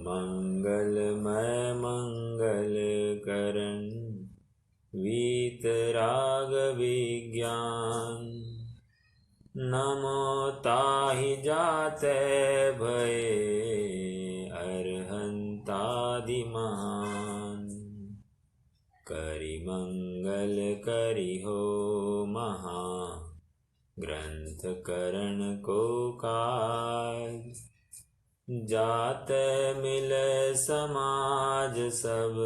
मंगलमय मंगल करण वीतराग विज्ञान। नमो ताहि जाते भये अरहंतादि महान। करि मंगल करि हो महा ग्रंथ करण को काज। जाते मिले समाज सब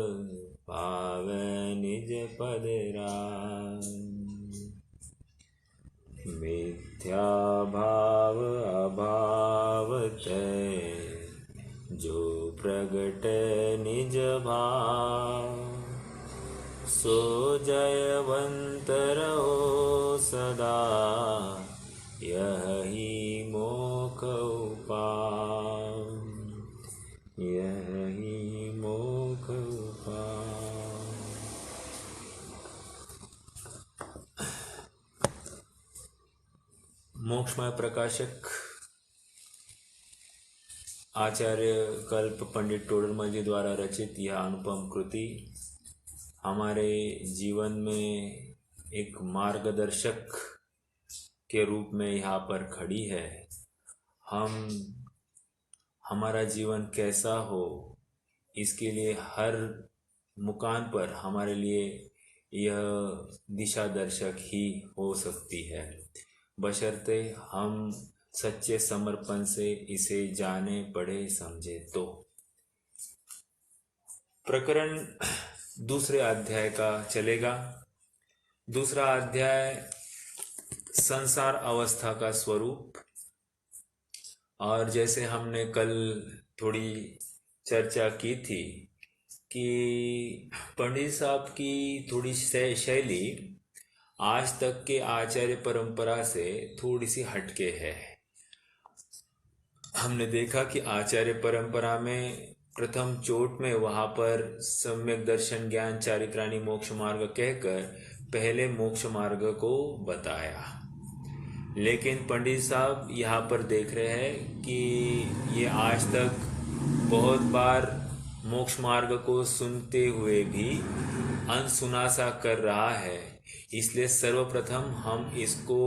पावे निज पद राज। मिथ्या भाव अभाव तय जो प्रगट निज भाव। सो जयवंत रहो सदा यही मोक्ष उपाय। यही मोक्ष उपाय। मोक्षमय प्रकाशक आचार्य कल्प पंडित टोडरमल जी द्वारा रचित यह अनुपम कृति हमारे जीवन में एक मार्गदर्शक के रूप में यहाँ पर खड़ी है। हमारा जीवन कैसा हो इसके लिए हर मुकाम पर हमारे लिए यह दिशा दर्शक ही हो सकती है, बशर्ते हम सच्चे समर्पण से इसे जाने पढ़े समझे तो। प्रकरण दूसरे अध्याय का चलेगा। दूसरा अध्याय संसार अवस्था का स्वरूप। और जैसे हमने कल थोड़ी चर्चा की थी कि पंडित साहब की थोड़ी शैली आज तक के आचार्य परंपरा से थोड़ी सी हटके है। हमने देखा कि आचार्य परंपरा में प्रथम चोट में वहाँ पर सम्यक दर्शन ज्ञान चारित्राणी मोक्ष मार्ग कहकर पहले मोक्ष मार्ग को बताया, लेकिन पंडित साहब यहाँ पर देख रहे हैं कि ये आज तक बहुत बार मोक्ष मार्ग को सुनते हुए भी अनसुना सा कर रहा है। इसलिए सर्वप्रथम हम इसको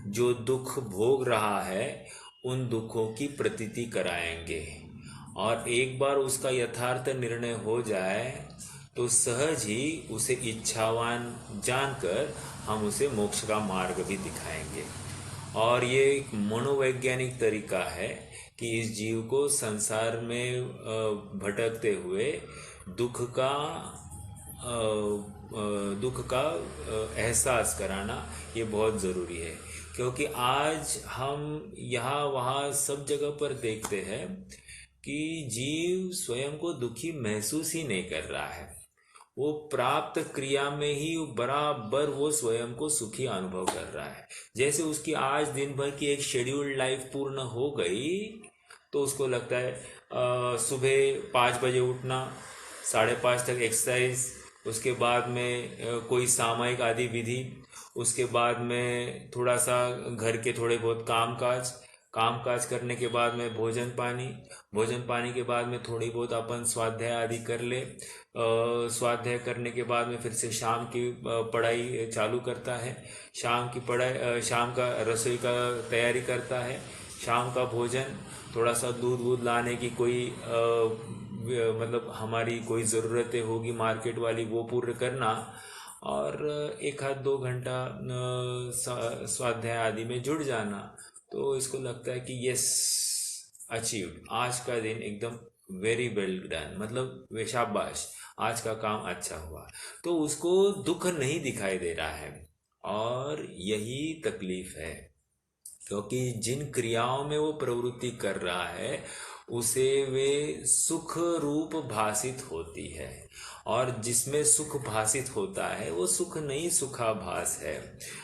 जो दुख भोग रहा है उन दुखों की प्रतीति कराएंगे, और एक बार उसका यथार्थ निर्णय हो जाए तो सहज ही उसे इच्छावान जानकर हम उसे मोक्ष का मार्ग भी दिखाएंगे। और ये एक मनोवैज्ञानिक तरीका है कि इस जीव को संसार में भटकते हुए दुख का एहसास कराना ये बहुत ज़रूरी है। क्योंकि आज हम यहाँ वहाँ सब जगह पर देखते हैं कि जीव स्वयं को दुखी महसूस ही नहीं कर रहा है। वो प्राप्त क्रिया में ही बराबर वो स्वयं को सुखी अनुभव कर रहा है। जैसे उसकी आज दिन भर की एक शेड्यूल्ड लाइफ पूर्ण हो गई तो उसको लगता है सुबह 5 बजे उठना, 5:30 तक एक्सरसाइज, उसके बाद में कोई सामायिक आदि विधि, उसके बाद में थोड़ा सा घर के थोड़े बहुत काम काज करने के बाद में भोजन पानी के बाद में थोड़ी बहुत अपन स्वाध्याय आदि कर ले। स्वाध्याय करने के बाद में फिर से शाम की पढ़ाई चालू करता है। शाम का रसोई का तैयारी करता है। शाम का भोजन, थोड़ा सा दूध लाने की कोई मतलब हमारी कोई ज़रूरतें होगी मार्केट वाली वो पूर्ण करना, और 1-2 घंटा स्वाध्याय आदि में जुड़ जाना। तो इसको लगता है कि यस अचीव्ड, आज का दिन एकदम वेरी वेल डन, मतलब शाबाश, आज का काम अच्छा हुआ। तो उसको दुख नहीं दिखाई दे रहा है, और यही तकलीफ है। क्योंकि जिन क्रियाओं में वो प्रवृत्ति कर रहा है उसे वे सुख रूप भासित होती है, और जिसमें सुख भासित होता है वो सुख नहीं सुखाभास है।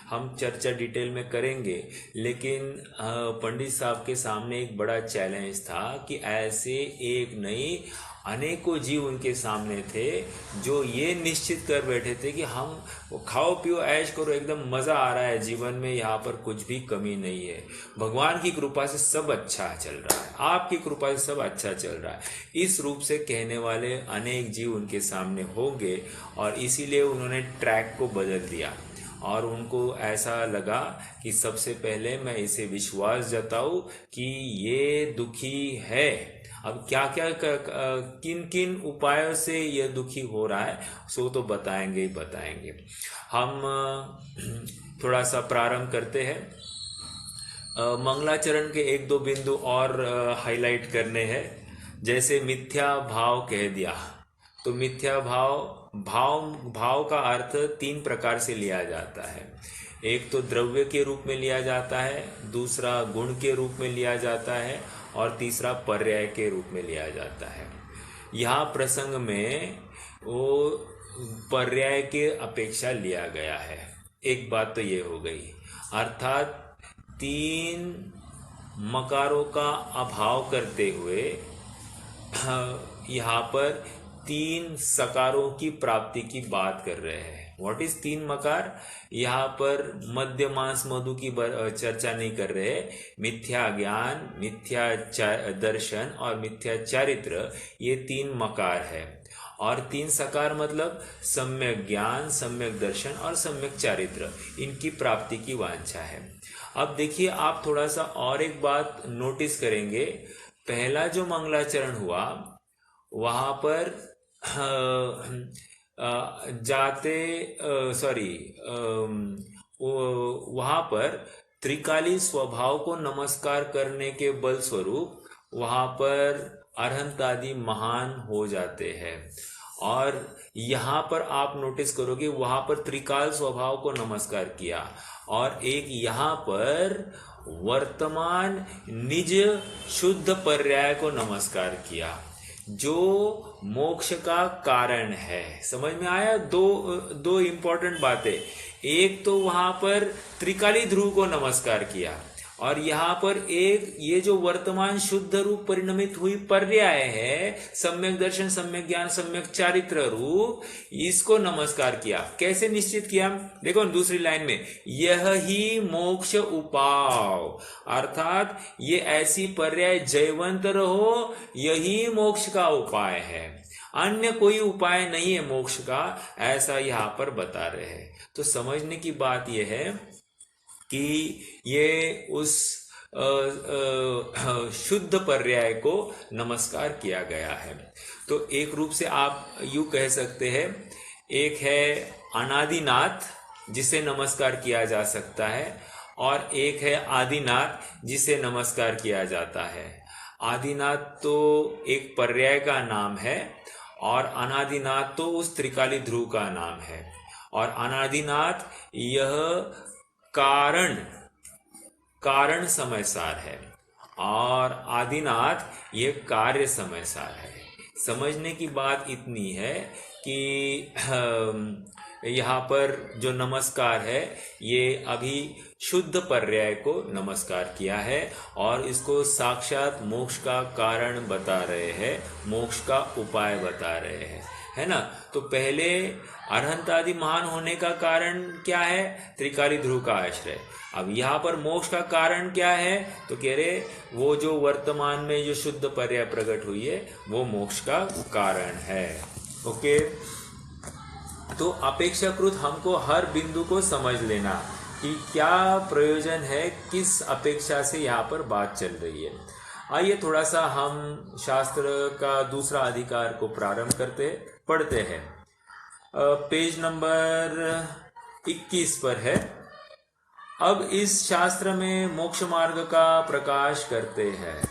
हम चर्चा डिटेल में करेंगे, लेकिन पंडित साहब के सामने एक बड़ा चैलेंज था कि ऐसे एक नहीं अनेकों जीव उनके सामने थे जो ये निश्चित कर बैठे थे कि हम वो खाओ पियो ऐश करो, एकदम मज़ा आ रहा है जीवन में, यहाँ पर कुछ भी कमी नहीं है, भगवान की कृपा से सब अच्छा चल रहा है, आपकी कृपा से सब अच्छा चल रहा है। इस रूप से कहने वाले अनेक जीव उनके सामने होंगे और इसीलिए उन्होंने ट्रैक को बदल दिया और उनको ऐसा लगा कि सबसे पहले मैं इसे विश्वास जताऊं कि ये दुखी है। अब क्या क्या किन किन उपायों से यह दुखी हो रहा है सो तो बताएंगे ही बताएंगे। हम थोड़ा सा प्रारंभ करते हैं। मंगलाचरण के एक दो बिंदु और हाईलाइट करने हैं। जैसे मिथ्या भाव कह दिया, तो मिथ्या भाव का अर्थ तीन प्रकार से लिया जाता है। एक तो द्रव्य के रूप में लिया जाता है, दूसरा गुण के रूप में लिया जाता है और तीसरा पर्याय के रूप में लिया जाता है। यहाँ प्रसंग में वो पर्याय के अपेक्षा लिया गया है। एक बात तो ये हो गई, अर्थात तीन मकारों का अभाव करते हुए यहाँ पर तीन सकारों की प्राप्ति की बात कर रहे हैं। व्हाट इज तीन मकार? यहाँ पर मध्य मांस मधु की चर्चा नहीं कर रहे। मिथ्या ज्ञान, मिथ्या दर्शन और मिथ्या चारित्र, ये तीन मकार है। और तीन सकार मतलब सम्यक ज्ञान, सम्यक दर्शन और सम्यक चारित्र, इनकी प्राप्ति की वांछा है। अब देखिए, आप थोड़ा सा और एक बात नोटिस करेंगे। पहला जो मंगलाचरण हुआ वहां पर वहां पर त्रिकाली स्वभाव को नमस्कार करने के बल स्वरूप वहां पर अरहंत आदि महान हो जाते हैं। और यहाँ पर आप नोटिस करोगे वहां पर त्रिकाल स्वभाव को नमस्कार किया और एक यहाँ पर वर्तमान निज शुद्ध पर्याय को नमस्कार किया जो मोक्ष का कारण है। समझ में आया? दो इंपॉर्टेंट बातें। एक तो वहां पर त्रिकाली ध्रुव को नमस्कार किया और यहाँ पर एक ये जो वर्तमान शुद्ध रूप परिणमित हुई पर्याय है, सम्यक दर्शन, सम्यक ज्ञान, सम्यक चारित्र रूप, इसको नमस्कार किया। कैसे निश्चित किया? देखो दूसरी लाइन में, यह ही मोक्ष उपाय, अर्थात ये ऐसी पर्याय जयवंत रहो, यही मोक्ष का उपाय है, अन्य कोई उपाय नहीं है मोक्ष का, ऐसा यहाँ पर बता रहे हैं। तो समझने की बात यह है कि ये उस शुद्ध पर्याय को नमस्कार किया गया है। तो एक रूप से आप यूं कह सकते हैं, एक है अनादिनाथ जिसे नमस्कार किया जा सकता है और एक है आदिनाथ जिसे नमस्कार किया जाता है। आदिनाथ तो एक पर्याय का नाम है और अनादिनाथ तो उस त्रिकाली ध्रुव का नाम है। और अनादिनाथ यह कारण समय सार है और आदिनाथ ये कार्य समय सार है। समझने की बात इतनी है कि यहाँ पर जो नमस्कार है ये अभी शुद्ध पर्याय को नमस्कार किया है और इसको साक्षात मोक्ष का कारण बता रहे हैं, मोक्ष का उपाय बता रहे हैं, है ना। तो पहले अरहंत आदि महान होने का कारण क्या है? त्रिकाली ध्रुव का आश्रय। अब यहाँ पर मोक्ष का कारण क्या है? तो कह रहे वो जो वर्तमान में जो शुद्ध पर्याय प्रकट हुई है वो मोक्ष का कारण है। ओके, तो अपेक्षाकृत हमको हर बिंदु को समझ लेना कि क्या प्रयोजन है, किस अपेक्षा से यहाँ पर बात चल रही है। आइए थोड़ा सा हम शास्त्र का दूसरा अधिकार को प्रारंभ पढ़ते हैं। पेज नंबर 21 पर है। अब इस शास्त्र में मोक्ष मार्ग का प्रकाश करते हैं।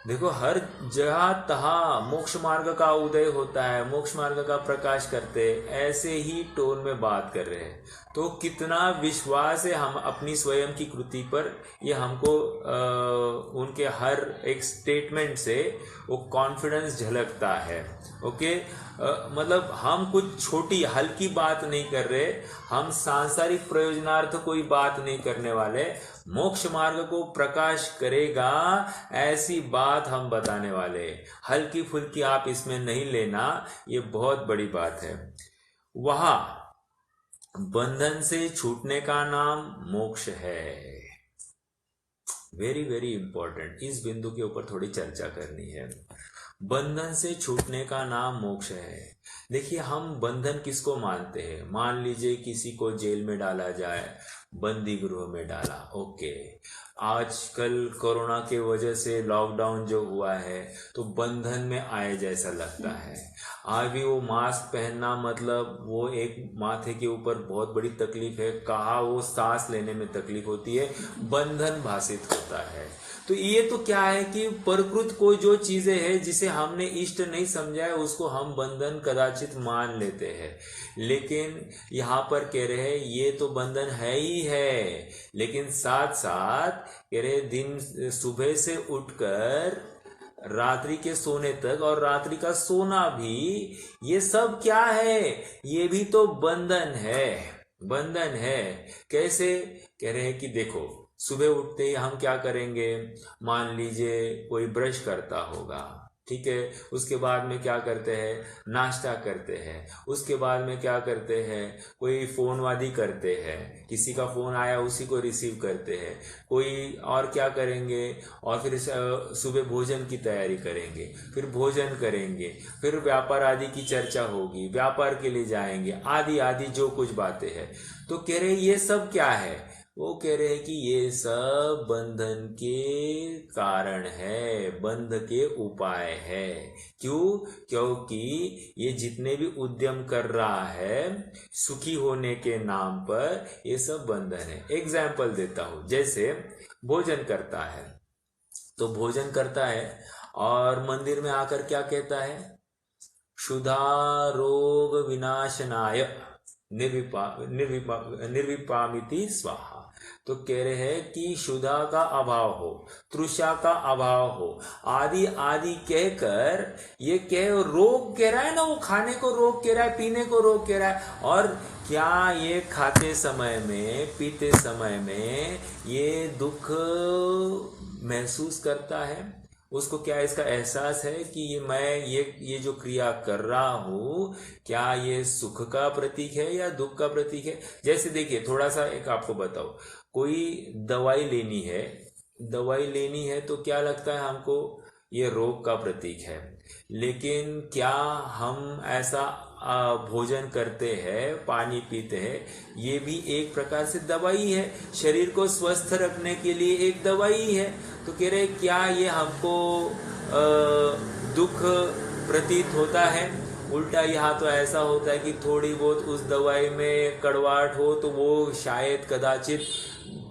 देखो हर जहाँ तहाँ मोक्ष मार्ग का उदय होता है, मोक्ष मार्ग का प्रकाश करते, ऐसे ही टोन में बात कर रहे हैं। तो कितना विश्वास है हम अपनी स्वयं की कृति पर, ये हमको उनके हर एक स्टेटमेंट से वो कॉन्फिडेंस झलकता है। ओके, मतलब हम कुछ छोटी हल्की बात नहीं कर रहे, हम सांसारिक प्रयोजनार्थ कोई बात नहीं करने वाले, मोक्ष मार्ग को प्रकाश करेगा ऐसी बात हम बताने वाले। हल्की फुल्की आप इसमें नहीं लेना, ये बहुत बड़ी बात है। वहां बंधन से छूटने का नाम मोक्ष है। वेरी वेरी इंपॉर्टेंट, इस बिंदु के ऊपर थोड़ी चर्चा करनी है। बंधन से छूटने का नाम मोक्ष है। देखिए, हम बंधन किसको मानते हैं? मान लीजिए किसी को जेल में डाला जाए, बंदी गृह में डाला, ओके। आजकल कोरोना के वजह से लॉकडाउन जो हुआ है, तो बंधन में आए जैसा लगता है। आज भी वो मास्क पहनना मतलब वो एक माथे के ऊपर बहुत बड़ी तकलीफ है, कहा वो सांस लेने में तकलीफ होती है, बंधन भाषित होता है। तो ये तो क्या है कि प्रकृति को जो चीजें हैं जिसे हमने इष्ट नहीं समझा है, उसको हम बंधन कदाचित मान लेते हैं। लेकिन यहाँ पर कह रहे हैं ये तो बंधन है ही है, लेकिन साथ साथ कह रहे दिन सुबह से उठकर रात्रि के सोने तक और रात्रि का सोना भी, ये सब क्या है? ये भी तो बंधन है, बंधन है। कैसे? कह रहे हैं कि देखो, सुबह उठते ही हम क्या करेंगे? मान लीजिए कोई ब्रश करता होगा, ठीक है, उसके बाद में क्या करते हैं? नाश्ता करते हैं। उसके बाद में क्या करते हैं? कोई फोन वादी करते हैं, किसी का फोन आया उसी को रिसीव करते हैं। कोई और क्या करेंगे? और फिर सुबह भोजन की तैयारी करेंगे, फिर भोजन करेंगे, फिर व्यापार आदि की चर्चा होगी, व्यापार के लिए जाएंगे, आदि आदि जो कुछ बातें हैं। तो कह रहे ये सब क्या है? वो कह रहे हैं कि ये सब बंधन के कारण है, बंध के उपाय है। क्यों? क्योंकि ये जितने भी उद्यम कर रहा है सुखी होने के नाम पर, ये सब बंधन है। एग्जाम्पल देता हूं, जैसे भोजन करता है, तो भोजन करता है और मंदिर में आकर क्या कहता है? क्षुधा रोग विनाशनाय निर्विपामिति स्वाहा। तो कह रहे हैं कि क्षुधा का अभाव हो, तृषा का अभाव हो, आदि आदि कहकर ये कह रोग कह रहा है ना, वो खाने को रोग कह रहा है, पीने को रोग कह रहा है। और क्या ये खाते समय में, पीते समय में ये दुख महसूस करता है? उसको क्या इसका एहसास है कि ये जो क्रिया कर रहा हूं, क्या ये सुख का प्रतीक है या दुख का प्रतीक है? जैसे देखिए, थोड़ा सा एक आपको बताओ, कोई दवाई लेनी है तो क्या लगता है हमको? ये रोग का प्रतीक है। लेकिन क्या हम ऐसा भोजन करते हैं, पानी पीते हैं, ये भी एक प्रकार से दवाई है, शरीर को स्वस्थ रखने के लिए एक दवाई है। तो कह रहे क्या ये हमको दुख प्रतीत होता है? उल्टा यहाँ तो ऐसा होता है कि थोड़ी बहुत उस दवाई में कड़वाहट हो तो वो शायद कदाचित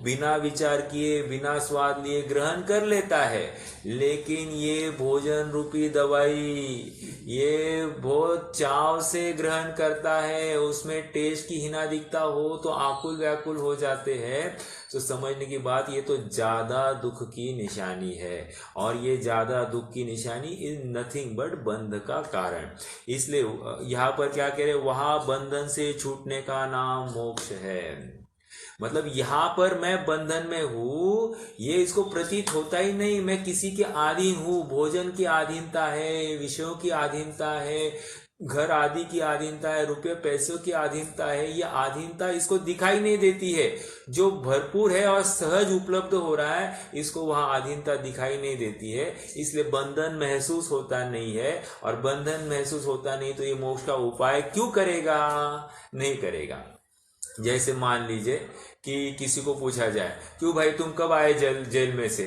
बिना विचार किए, बिना स्वाद लिए ग्रहण कर लेता है। लेकिन ये भोजन रूपी दवाई ये बहुत चाव से ग्रहण करता है, उसमें टेस्ट की हिना दिखता हो तो आकुल व्याकुल हो जाते हैं। तो समझने की बात, ये तो ज्यादा दुख की निशानी है, और ये ज्यादा दुख की निशानी इज नथिंग बट बंध का कारण। इसलिए यहाँ पर क्या कह रहे, वहां बंधन से छूटने का नाम मोक्ष है। मतलब यहाँ पर मैं बंधन में हूँ, ये इसको प्रतीत होता ही नहीं, मैं किसी के अधीन हूँ। भोजन की अधीनता है, विषयों की अधीनता है, घर आदि की अधीनता है, रुपये पैसों की अधीनता है। ये अधीनता इसको दिखाई नहीं देती है। जो भरपूर है और सहज उपलब्ध हो रहा है, इसको वहां अधीनता दिखाई नहीं देती है, इसलिए बंधन महसूस होता नहीं है। और बंधन महसूस होता नहीं तो ये मोक्ष का उपाय क्यों करेगा? नहीं करेगा। जैसे मान लीजिए कि किसी को पूछा जाए, क्यों भाई तुम कब आए जेल में से?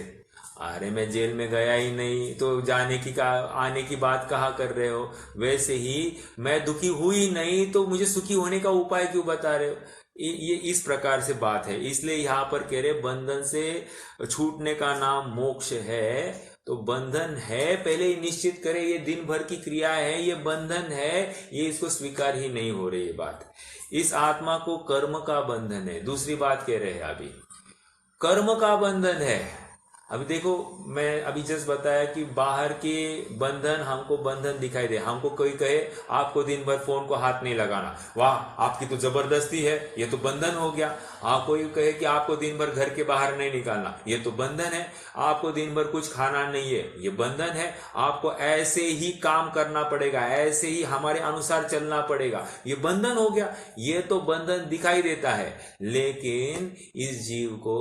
अरे मैं जेल में गया ही नहीं, तो आने की बात कहाँ कर रहे हो? वैसे ही मैं दुखी हुई नहीं तो मुझे सुखी होने का उपाय क्यों बता रहे हो? ये इस प्रकार से बात है। इसलिए यहाँ पर कह रहे बंधन से छूटने का नाम मोक्ष है। तो बंधन है, पहले ही निश्चित करें, ये दिन भर की क्रिया है, ये बंधन है, ये इसको स्वीकार ही नहीं हो रही ये बात। इस आत्मा को कर्म का बंधन है। दूसरी बात कह रहे हैं अभी, कर्म का बंधन है। अभी देखो, मैं अभी जस्ट बताया कि बाहर के बंधन, हमको बंधन दिखाई दे, हमको कोई कहे आपको दिन भर फोन को हाथ नहीं लगाना, वाह आपकी तो जबरदस्ती है, ये तो बंधन हो गया। आप कोई कहे कि आपको दिन भर घर के बाहर नहीं निकालना, ये तो बंधन है। आपको दिन भर कुछ खाना नहीं है, ये बंधन है। आपको ऐसे ही काम करना पड़ेगा, ऐसे ही हमारे अनुसार चलना पड़ेगा, ये बंधन हो गया। ये तो बंधन दिखाई देता है, लेकिन इस जीव को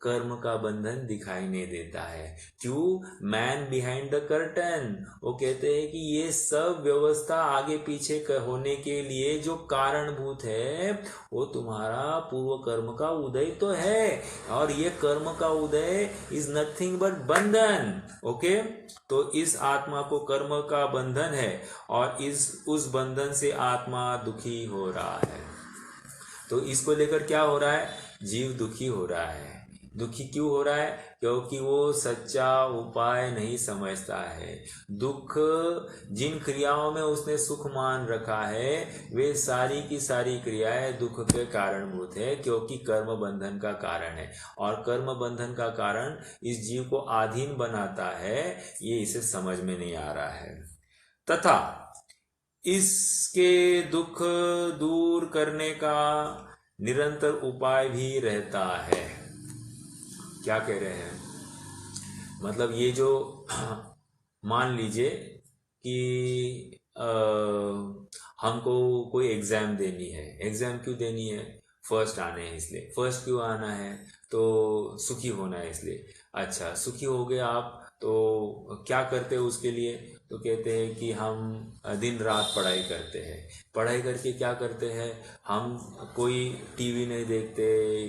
कर्म का बंधन दिखाई नहीं देता है। क्यों? Man behind the curtain. वो कहते हैं कि ये सब व्यवस्था आगे पीछे होने के लिए जो कारणभूत है, वो तुम्हारा पूर्व कर्म का उदय तो है, और ये कर्म का उदय इज नथिंग बट बंधन। ओके, तो इस आत्मा को कर्म का बंधन है, और उस बंधन से आत्मा दुखी हो रहा है। तो इसको लेकर क्या हो रहा है? जीव दुखी हो रहा है। दुखी क्यों हो रहा है? क्योंकि वो सच्चा उपाय नहीं समझता है। दुख, जिन क्रियाओं में उसने सुख मान रखा है, वे सारी की सारी क्रियाएं दुख के कारणभूत है, क्योंकि कर्म बंधन का कारण है। और कर्म बंधन का कारण इस जीव को अधीन बनाता है, ये इसे समझ में नहीं आ रहा है। तथा इसके दुख दूर करने का निरंतर उपाय भी रहता है। क्या कह रहे हैं? मतलब ये जो मान लीजिए कि हमको कोई एग्जाम देनी है। एग्जाम क्यों देनी है? फर्स्ट आने हैं इसलिए। फर्स्ट क्यों आना है? तो सुखी होना है इसलिए। अच्छा, सुखी हो गए आप, तो क्या करते हो उसके लिए? तो कहते हैं कि हम दिन रात पढ़ाई करते हैं। पढ़ाई करके क्या करते हैं? हम कोई टीवी नहीं देखते,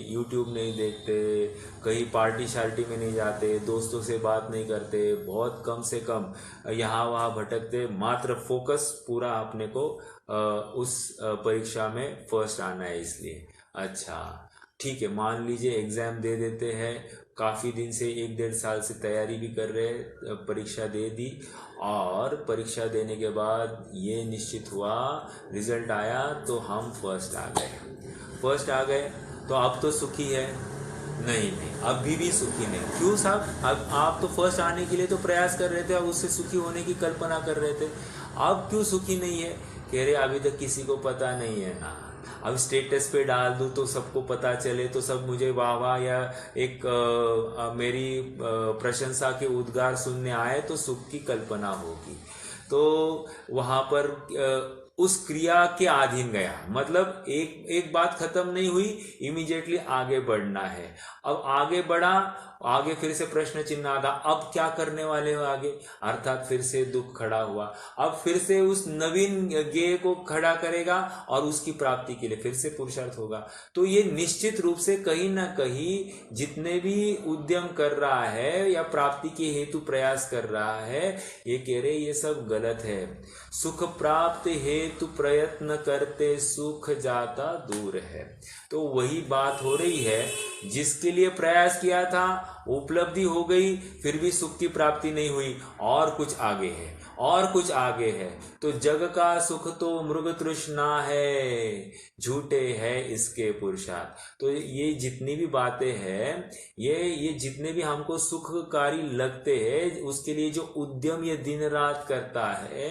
यूट्यूब नहीं देखते, कहीं पार्टी शार्टी में नहीं जाते, दोस्तों से बात नहीं करते, बहुत कम से कम यहाँ वहाँ भटकते, मात्र फोकस पूरा अपने को उस परीक्षा में फर्स्ट आना है इसलिए। अच्छा ठीक है, मान लीजिए एग्ज़ाम दे देते हैं, काफ़ी दिन से 1-1.5 साल से तैयारी भी कर रहे हैं, परीक्षा दे दी, और परीक्षा देने के बाद ये निश्चित हुआ, रिजल्ट आया तो हम फर्स्ट आ गए। फर्स्ट आ गए तो अब तो सुखी है? नहीं, अभी भी सुखी नहीं। क्यों साहब? अब आप तो फर्स्ट आने के लिए तो प्रयास कर रहे थे, अब उससे सुखी होने की कल्पना कर रहे थे, अब क्यों सुखी नहीं है? कह रहे अभी तक किसी को पता नहीं है ना। अब स्टेटस पे डाल दूँ तो सबको पता चले, तो सब मुझे वाह वाह या एक मेरी प्रशंसा के उद्गार सुनने आए, तो सुख की कल्पना होगी। तो वहाँ पर उस क्रिया के अधीन गया, मतलब एक बात खत्म नहीं हुई, इमीडिएटली आगे बढ़ना है। अब आगे बढ़ा, आगे फिर से प्रश्न चिन्ह आ गया, अब क्या करने वाले हो आगे? अर्थात फिर से दुख खड़ा हुआ। अब फिर से उस नवीन ज्ञेय को खड़ा करेगा और उसकी प्राप्ति के लिए फिर से पुरुषार्थ होगा। तो ये निश्चित रूप से कहीं ना कहीं जितने भी उद्यम कर रहा है या प्राप्ति के हेतु प्रयास कर रहा है, ये कह रहे ये सब गलत है। सुख प्राप्त हेतु प्रयत्न करते सुख जाता दूर है। तो वही बात हो रही है, जिसके लिए प्रयास किया था उपलब्धि हो गई, फिर भी सुख की प्राप्ति नहीं हुई, और कुछ आगे है, और कुछ आगे है। तो जग का सुख तो मृग तृष्णा है, झूठे है इसके पुरुषार्थ। तो ये जितनी भी बातें हैं, ये जितने भी हमको सुखकारी लगते हैं, उसके लिए जो उद्यम ये दिन रात करता है,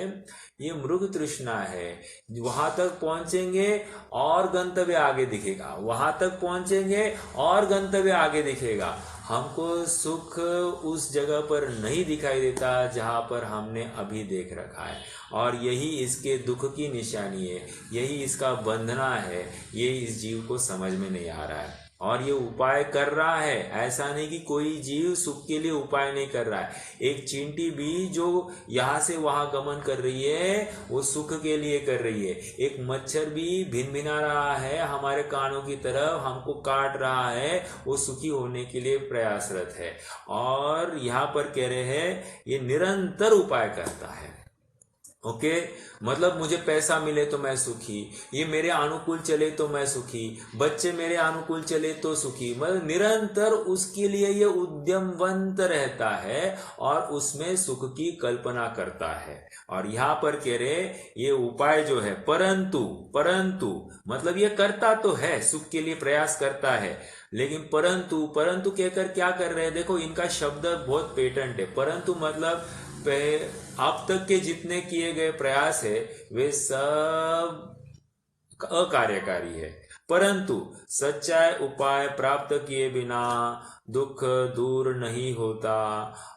ये मृग तृष्णा है। वहां तक पहुंचेंगे और गंतव्य आगे दिखेगा, वहां तक पहुंचेंगे और गंतव्य आगे दिखेगा। हमको सुख उस जगह पर नहीं दिखाई देता जहां पर हमने अभी देख रखा है, और यही इसके दुख की निशानी है, यही इसका बंधना है। ये इस जीव को समझ में नहीं आ रहा है, और ये उपाय कर रहा है। ऐसा नहीं कि कोई जीव सुख के लिए उपाय नहीं कर रहा है। एक चींटी भी जो यहाँ से वहां गमन कर रही है, वो सुख के लिए कर रही है। एक मच्छर भी भिनभिना रहा है हमारे कानों की तरफ, हमको काट रहा है, वो सुखी होने के लिए प्रयासरत है। और यहाँ पर कह रहे हैं ये निरंतर उपाय करता है। ओके, मतलब मुझे पैसा मिले तो मैं सुखी, ये मेरे अनुकूल चले तो मैं सुखी, बच्चे मेरे अनुकूल चले तो सुखी, मतलब निरंतर उसके लिए ये उद्यमवंत रहता है और उसमें सुख की कल्पना करता है। और यहाँ पर कह रहे ये उपाय जो है, परंतु परंतु मतलब ये करता तो है, सुख के लिए प्रयास करता है, लेकिन परंतु परंतु कहकर क्या कर रहे हैं, देखो इनका शब्द बहुत पेटेंट है। परंतु मतलब अब तक के जितने किए गए प्रयास है वे सब अकार्यकारी है, परंतु सच्चाई उपाय प्राप्त किए बिना दुख दूर नहीं होता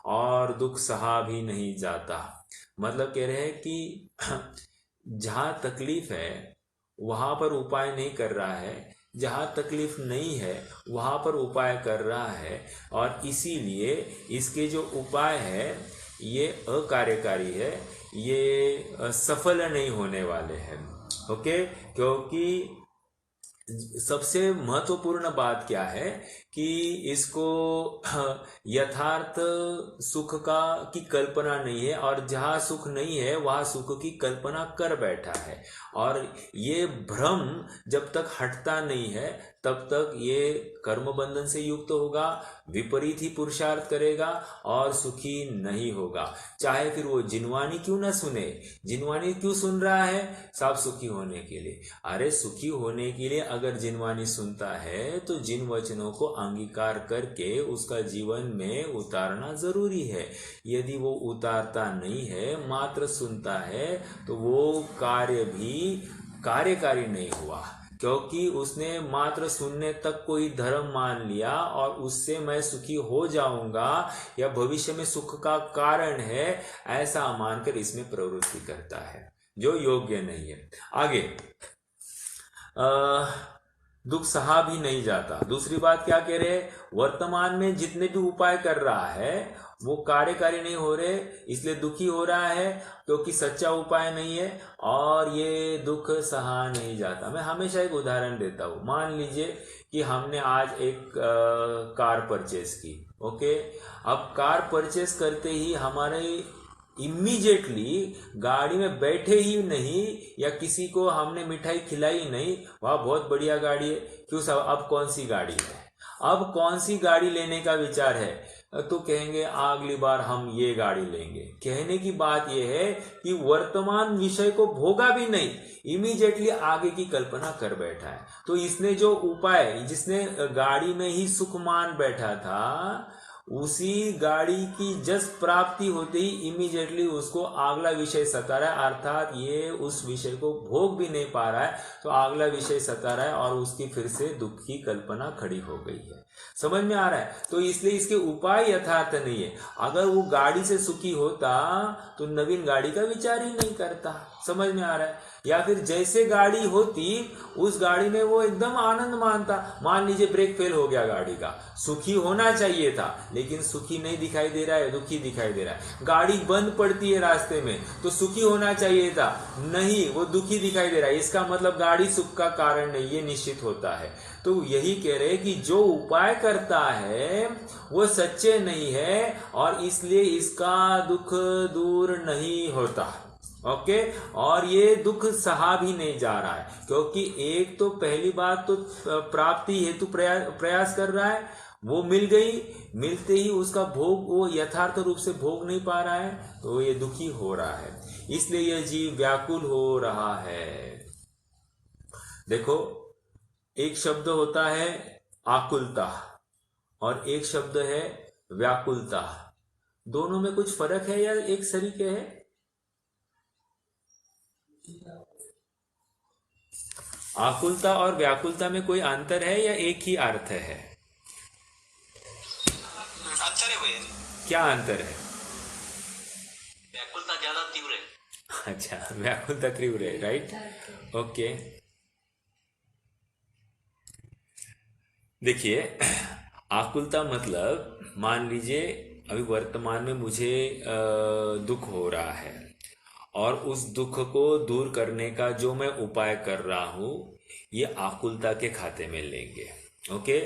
और दुख सहा भी नहीं जाता। मतलब कह रहे हैं कि जहां तकलीफ है वहां पर उपाय नहीं कर रहा है, जहां तकलीफ नहीं है वहां पर उपाय कर रहा है, और इसीलिए इसके जो उपाय है ये अकार्यकारी है, ये सफल नहीं होने वाले हैं। ओके, क्योंकि सबसे महत्वपूर्ण बात क्या है कि इसको यथार्थ सुख का की कल्पना नहीं है, और जहां सुख नहीं है वहां सुख की कल्पना कर बैठा है। और ये भ्रम जब तक हटता नहीं है तब तक ये कर्म बंधन से युक्त होगा, विपरीत ही पुरुषार्थ करेगा और सुखी नहीं होगा। चाहे फिर वो जिनवानी क्यों ना सुने, जिनवानी क्यों सुन रहा है, सब सुखी होने के लिए। अरे सुखी होने के लिए अगर जिनवानी सुनता है तो जिन वचनों को अंगीकार करके उसका जीवन में उतारना जरूरी है। यदि वो उतारता नहीं है, मात्र सुनता है, तो वो कार्य भी कार्यकारी नहीं हुआ, क्योंकि उसने मात्र सुनने तक कोई धर्म मान लिया और उससे मैं सुखी हो जाऊंगा या भविष्य में सुख का कारण है ऐसा मानकर इसमें प्रवृत्ति करता है, जो योग्य नहीं है। आगे दुख सहा भी नहीं जाता। दूसरी बात क्या कह रहे, वर्तमान में जितने भी उपाय कर रहा है वो कार्यकारी नहीं हो रहे, इसलिए दुखी हो रहा है क्योंकि सच्चा उपाय नहीं है और ये दुख सहा नहीं जाता। मैं हमेशा एक उदाहरण देता हूं, मान लीजिए कि हमने आज एक कार परचेस की। ओके, अब कार परचेस करते ही हमारे इमीडिएटली गाड़ी में बैठे ही नहीं या किसी को हमने मिठाई खिलाई नहीं, वाह बहुत बढ़िया गाड़ी है, क्यों सब अब कौन सी गाड़ी है, अब कौन सी गाड़ी लेने का विचार है, तो कहेंगे अगली बार हम ये गाड़ी लेंगे। कहने की बात यह है कि वर्तमान विषय को भोगा भी नहीं, इमीडिएटली आगे की कल्पना कर बैठा है। तो इसने जो उपाय, जिसने गाड़ी में ही सुख मान बैठा था, उसी गाड़ी की जस्ट प्राप्ति होते ही इमीडिएटली उसको अगला विषय सता रहा है, अर्थात ये उस विषय को भोग भी नहीं पा रहा है तो अगला विषय सता रहा है और उसकी फिर से दुख की कल्पना खड़ी हो गई है। समझ में आ रहा है? तो इसलिए इसके उपाय यथार्थ नहीं है। अगर वो गाड़ी से सुखी होता तो नवीन गाड़ी का विचार ही नहीं करता। समझ में आ रहा है? या फिर जैसे गाड़ी होती उस गाड़ी में वो एकदम आनंद मानता। मान लीजिए ब्रेक फेल हो गया गाड़ी का, सुखी होना चाहिए था लेकिन सुखी नहीं दिखाई दे रहा है, दुखी दिखाई दे रहा है। गाड़ी बंद पड़ती है रास्ते में तो सुखी होना चाहिए था, नहीं, वो दुखी दिखाई दे रहा है। इसका मतलब गाड़ी सुख का कारण नहीं, ये निश्चित होता है। तो यही कह रहे कि जो उपाय करता है वो सच्चे नहीं है और इसलिए इसका दुख दूर नहीं होता। ओके, और ये दुख सहा भी नहीं जा रहा है, क्योंकि एक तो पहली बात तो प्राप्ति हेतु प्रयास कर रहा है, वो मिल गई, मिलते ही उसका भोग वो यथार्थ रूप से भोग नहीं पा रहा है तो ये दुखी हो रहा है, इसलिए यह जीव व्याकुल हो रहा है। देखो, एक शब्द होता है आकुलता और एक शब्द है व्याकुलता। दोनों में कुछ फर्क है या एक सरीके है? आकुलता और व्याकुलता में कोई अंतर है या एक ही अर्थ है? अंतर है भैया। क्या अंतर है? व्याकुलता ज्यादा तीव्र है। अच्छा, व्याकुलता तीव्र है, राइट? ओके, देखिए, आकुलता मतलब मान लीजिए अभी वर्तमान में मुझे दुख हो रहा है और उस दुख को दूर करने का जो मैं उपाय कर रहा हूं ये आकुलता के खाते में लेंगे। ओके,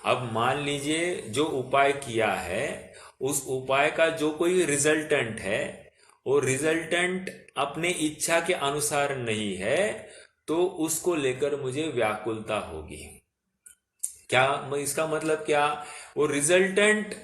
अब मान लीजिए जो उपाय किया है उस उपाय का जो कोई रिजल्टेंट है वो रिजल्टेंट अपने इच्छा के अनुसार नहीं है, तो उसको लेकर मुझे व्याकुलता होगी। क्या इसका मतलब क्या? वो रिजल्टेंट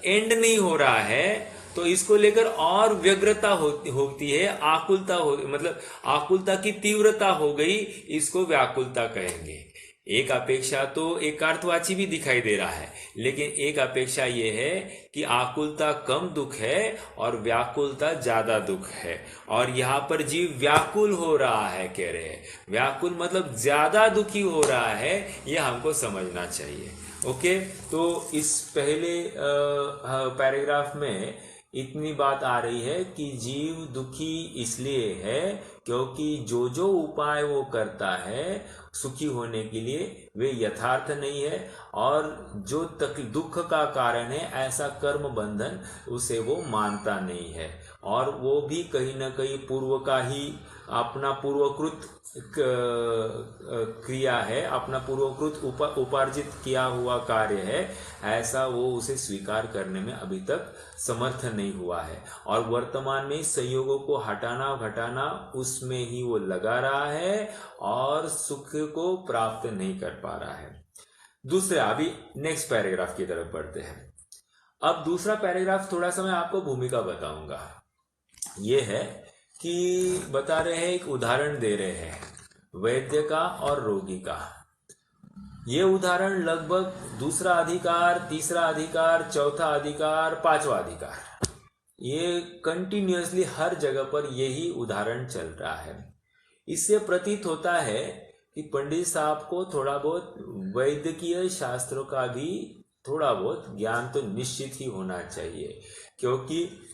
एंड नहीं हो रहा है, तो इसको लेकर और व्यग्रता होती है, आकुलता हो, मतलब आकुलता की तीव्रता हो गई, इसको व्याकुलता कहेंगे। एक अपेक्षा तो एक अर्थवाची भी दिखाई दे रहा है, लेकिन एक अपेक्षा यह है कि आकुलता कम दुख है और व्याकुलता ज्यादा दुख है। और यहाँ पर जीव व्याकुल हो रहा है कह रहे हैं। व्याकुल मतलब ज्यादा दुखी हो रहा है, यह हमको समझना चाहिए। ओके, तो इस पहले पैराग्राफ में इतनी बात आ रही है कि जीव दुखी इसलिए है क्योंकि जो जो उपाय वो करता है सुखी होने के लिए वे यथार्थ नहीं है, और जो दुख का कारण है ऐसा कर्म बंधन उसे वो मानता नहीं है, और वो भी कहीं ना कहीं पूर्व का ही अपना पूर्वकृत क्रिया है, अपना पूर्वकृत उपार्जित किया हुआ कार्य है, ऐसा वो उसे स्वीकार करने में अभी तक समर्थ नहीं हुआ है, और वर्तमान में संयोगों को हटाना घटाना उसमें ही वो लगा रहा है और सुख को प्राप्त नहीं कर पा रहा है। दूसरा, अभी नेक्स्ट पैराग्राफ की तरफ बढ़ते हैं। अब दूसरा पैराग्राफ थोड़ा सा मैं आपको भूमिका बताऊंगा। ये है कि बता रहे हैं, एक उदाहरण दे रहे हैं वैद्य का और रोगी का। ये उदाहरण लगभग दूसरा अधिकार, तीसरा अधिकार, चौथा अधिकार, पांचवा अधिकार, ये कंटिन्यूअसली हर जगह पर यही उदाहरण चल रहा है। इससे प्रतीत होता है कि पंडित साहब को थोड़ा बहुत वैद्यकीय शास्त्रों का भी थोड़ा बहुत ज्ञान तो निश्चित ही होना चाहिए, क्योंकि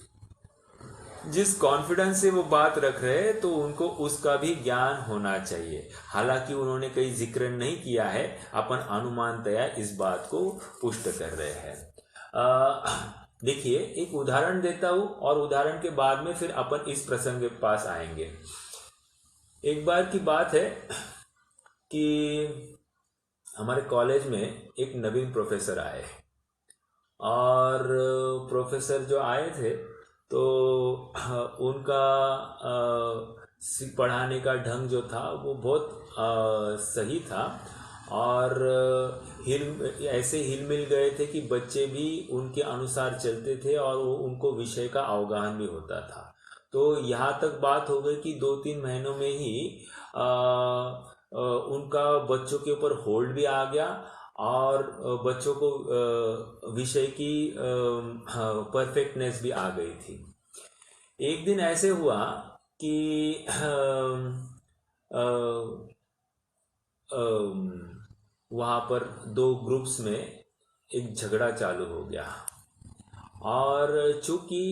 जिस कॉन्फिडेंस से वो बात रख रहे हैं तो उनको उसका भी ज्ञान होना चाहिए। हालांकि उन्होंने कहीं जिक्र नहीं किया है, अपन अनुमानतया इस बात को पुष्ट कर रहे हैं। देखिए, एक उदाहरण देता हूं और उदाहरण के बाद में फिर अपन इस प्रसंग के पास आएंगे। एक बार की बात है कि हमारे कॉलेज में एक नवीन प्रोफेसर आए, और प्रोफेसर जो आए थे तो उनका पढ़ाने का ढंग जो था वो बहुत सही था, और ऐसे हिल मिल गए थे कि बच्चे भी उनके अनुसार चलते थे और वो उनको विषय का अवगाहन भी होता था। तो यहाँ तक बात हो गई कि 2-3 महीनों में ही उनका बच्चों के ऊपर होल्ड भी आ गया, और बच्चों को विषय की परफेक्टनेस भी आ गई थी। एक दिन ऐसे हुआ कि वहाँ पर 2 ग्रुप्स में एक झगड़ा चालू हो गया, और चूंकि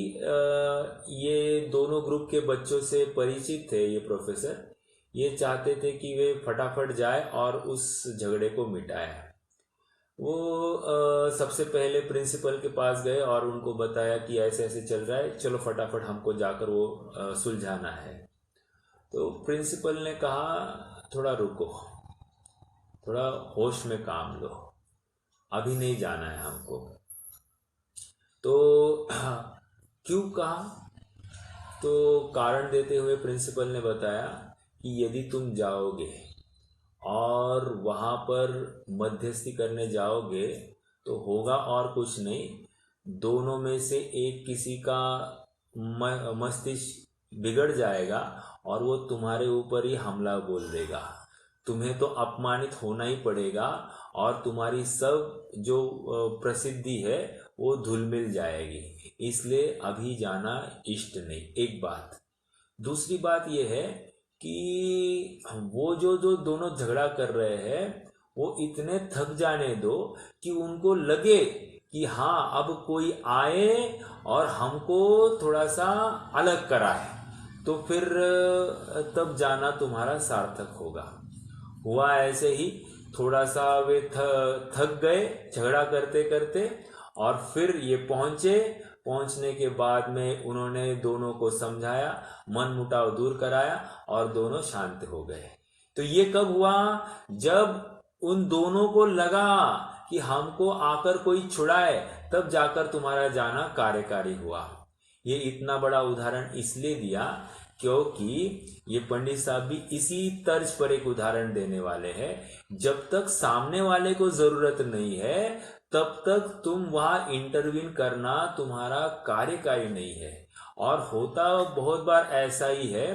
ये दोनों ग्रुप के बच्चों से परिचित थे, ये प्रोफेसर ये चाहते थे कि वे फटाफट जाए और उस झगड़े को मिटाए। वो सबसे पहले प्रिंसिपल के पास गए और उनको बताया कि ऐसे ऐसे चल रहा है, चलो फटाफट हमको जाकर वो सुलझाना है। तो प्रिंसिपल ने कहा थोड़ा रुको, थोड़ा होश में काम लो, अभी नहीं जाना है हमको। तो क्यों कहा? तो कारण देते हुए प्रिंसिपल ने बताया कि यदि तुम जाओगे और वहाँ पर मध्यस्थी करने जाओगे तो होगा और कुछ नहीं, दोनों में से एक किसी का मस्तिष्क बिगड़ जाएगा और वो तुम्हारे ऊपर ही हमला बोल देगा, तुम्हें तो अपमानित होना ही पड़ेगा, और तुम्हारी सब जो प्रसिद्धि है वो धुल मिल जाएगी, इसलिए अभी जाना इष्ट नहीं। एक बात। दूसरी बात यह है कि वो जो दोनों झगड़ा कर रहे हैं वो इतने थक जाने दो कि उनको लगे कि हाँ अब कोई आए और हमको थोड़ा सा अलग कराए, तो फिर तब जाना तुम्हारा सार्थक होगा। हुआ ऐसे ही, थोड़ा सा वे थक गए झगड़ा करते करते, और फिर ये पहुंचने के बाद में उन्होंने दोनों को समझाया, मन मुटाव दूर कराया और दोनों शांत हो गए। तो ये कब हुआ? जब उन दोनों को लगा कि हमको आकर कोई छुड़ाए, तब जाकर तुम्हारा जाना कार्यकारी हुआ। ये इतना बड़ा उदाहरण इसलिए दिया क्योंकि ये पंडित साहब भी इसी तर्ज पर एक उदाहरण देने वाले हैं। जब तक सामने वाले को जरूरत नहीं है तब तक तुम वहां इंटरवीन करना तुम्हारा कार्यकारी नहीं है। और होता बहुत बार ऐसा ही है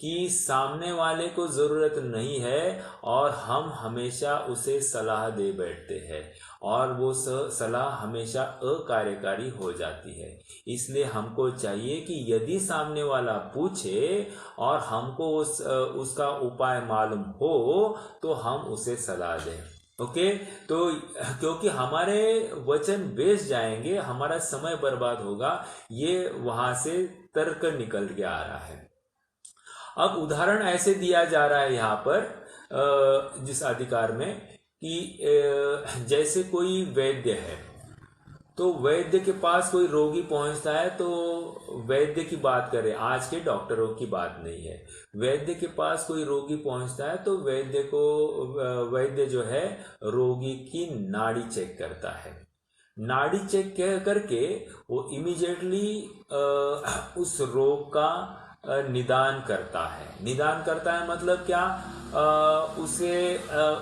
कि सामने वाले को जरूरत नहीं है और हम हमेशा उसे सलाह दे बैठते हैं और वो सलाह हमेशा अकार्यकारी हो जाती है। इसलिए हमको चाहिए कि यदि सामने वाला पूछे और हमको उसका उपाय मालूम हो तो हम उसे सलाह दें। ओके तो क्योंकि हमारे वचन बेच जाएंगे, हमारा समय बर्बाद होगा, ये वहां से तर्क निकल के आ रहा है। अब उदाहरण ऐसे दिया जा रहा है यहाँ पर जिस अधिकार में कि जैसे कोई वैद्य है तो वैद्य के पास कोई रोगी पहुंचता है तो वैद्य की बात करें, आज के डॉक्टरों की बात नहीं है। वैद्य के पास कोई रोगी पहुंचता है तो वैद्य जो है रोगी की नाड़ी चेक करता है। नाड़ी चेक करके वो इमीडिएटली उस रोग का निदान करता है। निदान करता है मतलब क्या,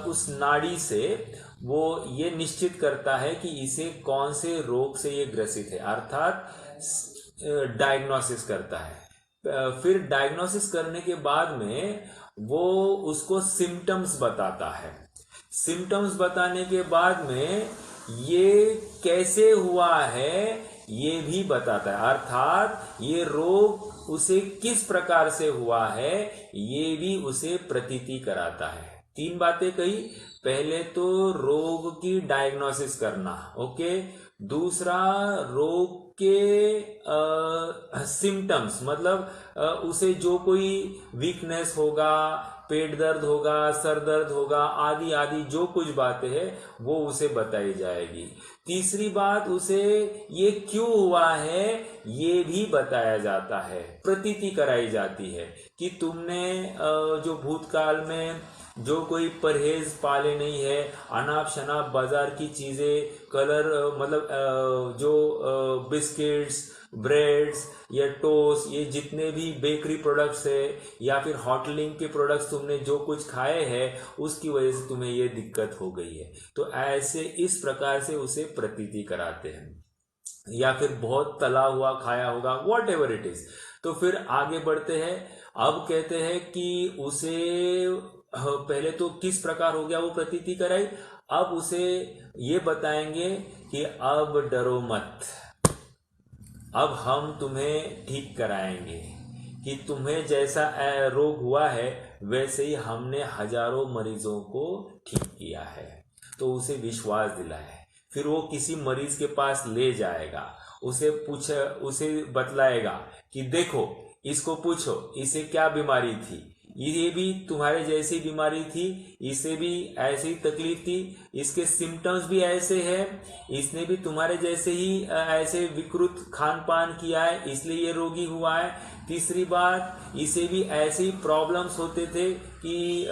उस नाड़ी से वो ये निश्चित करता है कि इसे कौन से रोग से ये ग्रसित है, अर्थात डायग्नोसिस करता है। फिर डायग्नोसिस करने के बाद में वो उसको सिम्टम्स बताता है। सिम्टम्स बताने के बाद में ये कैसे हुआ है ये भी बताता है, अर्थात ये रोग उसे किस प्रकार से हुआ है ये भी उसे प्रतीति कराता है। 3 बातें कही। पहले तो रोग की डायग्नोसिस करना, ओके। दूसरा रोग के सिम्टम्स, मतलब उसे जो कोई वीकनेस होगा, पेट दर्द होगा, सर दर्द होगा, आदि आदि जो कुछ बातें हैं वो उसे बताई जाएगी। तीसरी बात, उसे ये क्यों हुआ है ये भी बताया जाता है, प्रतीति कराई जाती है कि तुमने जो भूतकाल में जो कोई परहेज पाले नहीं है, अनाप शनाप बाजार की चीजें, कलर मतलब जो बिस्किट्स, ब्रेड्स या टोस्ट, ये जितने भी बेकरी प्रोडक्ट्स है या फिर होटलिंग के प्रोडक्ट्स तुमने जो कुछ खाए हैं उसकी वजह से तुम्हें ये दिक्कत हो गई है। तो ऐसे इस प्रकार से उसे प्रतीति कराते हैं। या फिर बहुत तला हुआ खाया होगा, वॉट एवर इट इज। तो फिर आगे बढ़ते हैं। अब कहते हैं कि उसे पहले तो किस प्रकार हो गया वो प्रतीति कराई, अब उसे ये बताएंगे कि अब डरो मत, अब हम तुम्हें ठीक कराएंगे कि तुम्हें जैसा रोग हुआ है वैसे ही हमने हजारों मरीजों को ठीक किया है। तो उसे विश्वास दिलाए। फिर वो किसी मरीज के पास ले जाएगा, उसे बतलाएगा कि देखो इसको पूछो इसे क्या बीमारी थी, ये भी तुम्हारे जैसी बीमारी थी, इसे भी ऐसी तकलीफ थी, इसके सिम्टम्स भी ऐसे हैं, इसने भी तुम्हारे जैसे ही ऐसे विकृत खान पान किया है इसलिए ये रोगी हुआ है। तीसरी बात, इसे भी ऐसे ही प्रॉब्लम्स होते थे कि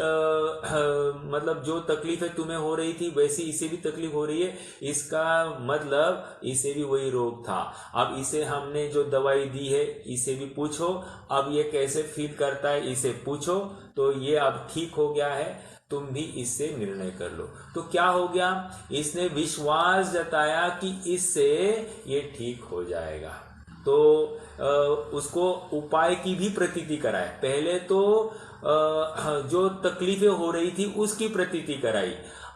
मतलब जो तकलीफें तुम्हें हो रही थी वैसी इसे भी तकलीफ हो रही है, इसका मतलब इसे भी वही रोग था। अब इसे हमने जो दवाई दी है इसे भी पूछो, अब ये कैसे फील करता है इसे पूछो, तो ये अब ठीक हो गया है, तुम भी इससे निर्णय कर लो। तो क्या हो गया, इसने विश्वास जताया कि इससे ये ठीक हो जाएगा। तो उसको उपाय की भी प्रतीति कराए। पहले तो जो तकलीफें हो रही थी उसकी प्रतीति कराई,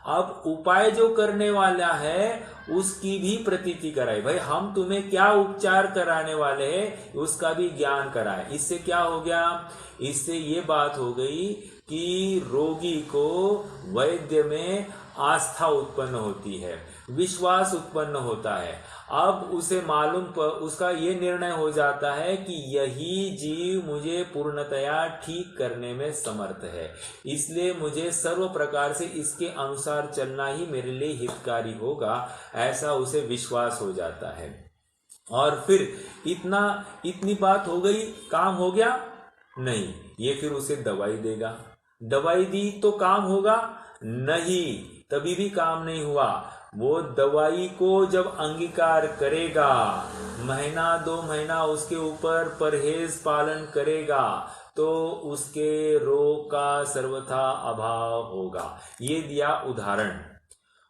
अब उपाय जो करने वाला है उसकी भी प्रतीति कराई। भाई हम तुम्हें क्या उपचार कराने वाले हैं उसका भी ज्ञान कराए। इससे क्या हो गया, इससे ये बात हो गई कि रोगी को वैद्य में आस्था उत्पन्न होती है, विश्वास उत्पन्न होता है। अब उसे मालूम उसका ये निर्णय हो जाता है कि यही जीव मुझे पूर्णतया ठीक करने में समर्थ है, इसलिए मुझे सर्व प्रकार से इसके अनुसार चलना ही मेरे लिए हितकारी होगा, ऐसा उसे विश्वास हो जाता है। और फिर इतनी बात हो गई, काम हो गया नहीं, ये फिर उसे दवाई देगा। दवाई दी तो काम होगा नहीं, तभी भी काम नहीं हुआ। वो दवाई को जब अंगीकार करेगा, महीना 2 महीना उसके ऊपर परहेज पालन करेगा, तो उसके रोग का सर्वथा अभाव होगा। ये दिया उदाहरण।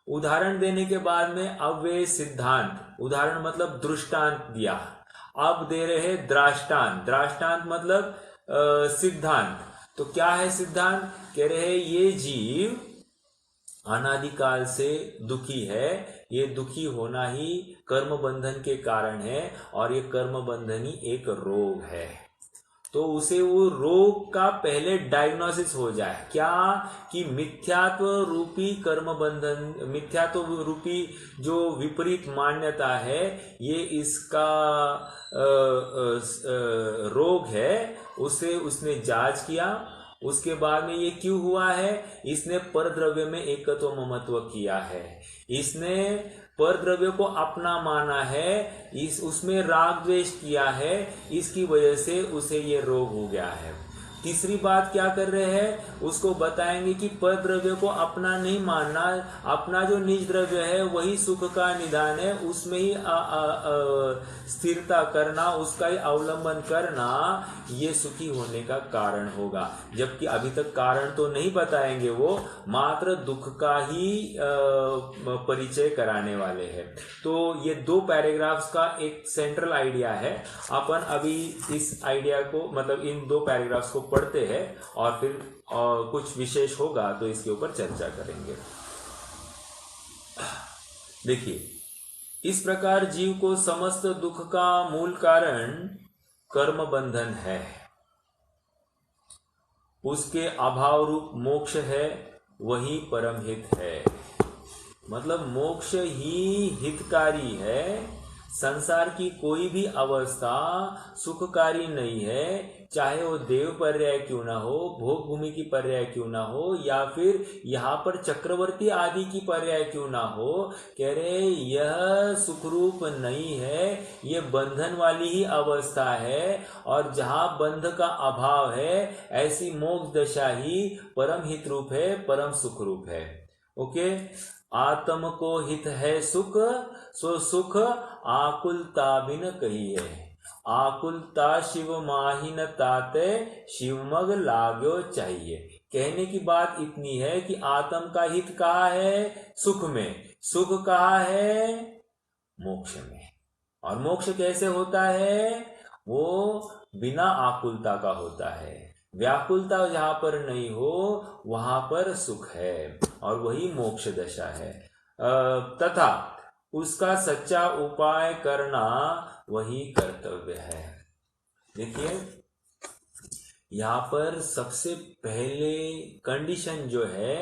उदाहरण देने के बाद में अब वे सिद्धांत, उदाहरण मतलब दृष्टांत दिया, अब दे रहे दृष्टांत। दृष्टांत मतलब सिद्धांत। तो क्या है सिद्धांत? कह रहे ये जीव अनादिकाल से दुखी है, ये दुखी होना ही कर्म बंधन के कारण है, और ये कर्म बंधन ही एक रोग है। तो उसे वो रोग का पहले डायग्नोसिस हो जाए, क्या कि मिथ्यात्व रूपी कर्म बंधन, मिथ्यात्व रूपी जो विपरीत मान्यता है, ये इसका रोग है। उसे उसने जांच किया, उसके बाद में ये क्यों हुआ है? इसने परद्रव्य में एकत्व ममत्व किया है, इसने परद्रव्य को अपना माना है, उसमें राग द्वेष किया है, इसकी वजह से उसे ये रोग हो गया है। तीसरी बात क्या कर रहे हैं? उसको बताएंगे कि परद्रव्य को अपना नहीं मानना, अपना जो निज द्रव्य है वही सुख का निदान है, उसमें ही स्थिरता करना, उसका ही अवलंबन करना, ये सुखी होने का कारण होगा। जबकि अभी तक कारण तो नहीं बताएंगे, वो मात्र दुख का ही परिचय कराने वाले हैं। तो ये 2 पैराग्राफ्स का एक सेंट्रल आइडिया है। अपन अभी इस आइडिया को, मतलब इन 2 पैराग्राफ्स को पढ़ते हैं, और फिर कुछ विशेष होगा तो इसके ऊपर चर्चा करेंगे। देखिए, इस प्रकार जीव को समस्त दुख का मूल कारण कर्म बंधन है, उसके अभाव रूप मोक्ष है, वही परम हित है। मतलब मोक्ष ही हितकारी है। संसार की कोई भी अवस्था सुखकारी नहीं है, चाहे वो देव पर्याय क्यों ना हो, भोग भूमि की पर्याय क्यों ना हो, या फिर यहाँ पर चक्रवर्ती आदि की पर्याय क्यों ना हो। कह रहे यह सुखरूप नहीं है, ये बंधन वाली ही अवस्था है, और जहाँ बंध का अभाव है, ऐसी मोक्ष दशा ही परम हित रूप है, परम सुख रूप है। ओके, आत्म को हित है सुख, सो सुख आकुलता बिन कहिए। आकुलता शिव माहिन ताते, शिवमग लाग्यो चाहिए। कहने की बात इतनी है कि आत्म का हित कहाँ है? सुख में। सुख कहाँ है? मोक्ष में। और मोक्ष कैसे होता है? वो बिना आकुलता का होता है। व्याकुलता जहां पर नहीं हो, वहां पर सुख है, और वही मोक्ष दशा है। तथा उसका सच्चा उपाय करना वही कर्तव्य है। देखिए, यहाँ पर सबसे पहले कंडीशन जो है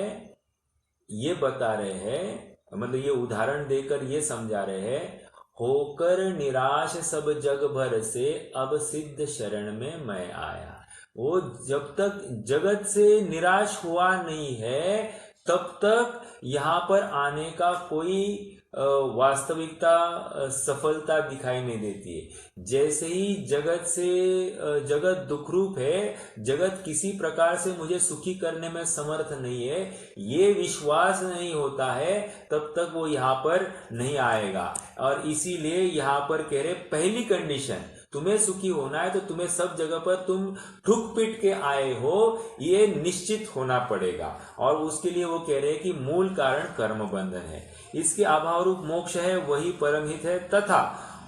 ये बता रहे हैं, मतलब ये उदाहरण देकर ये समझा रहे हैं, होकर निराश सब जग भर से, अब सिद्ध शरण में मैं आया। वो जब तक जगत से निराश हुआ नहीं है, तब तक यहाँ पर आने का कोई वास्तविकता, सफलता दिखाई नहीं देती है। जैसे ही जगत दुखरूप है, जगत किसी प्रकार से मुझे सुखी करने में समर्थ नहीं है, ये विश्वास नहीं होता है, तब तक वो यहाँ पर नहीं आएगा। और इसीलिए यहाँ पर कह रहे पहली कंडीशन, तुम्हें सुखी होना है तो तुम्हें सब जगह पर तुम ठुक पिट के आए हो, ये निश्चित होना पड़ेगा। और उसके लिए वो कह रहे हैं कि मूल कारण कर्म बंधन है, इसके अभाव रूप मोक्ष है, वही परम हित है, तथा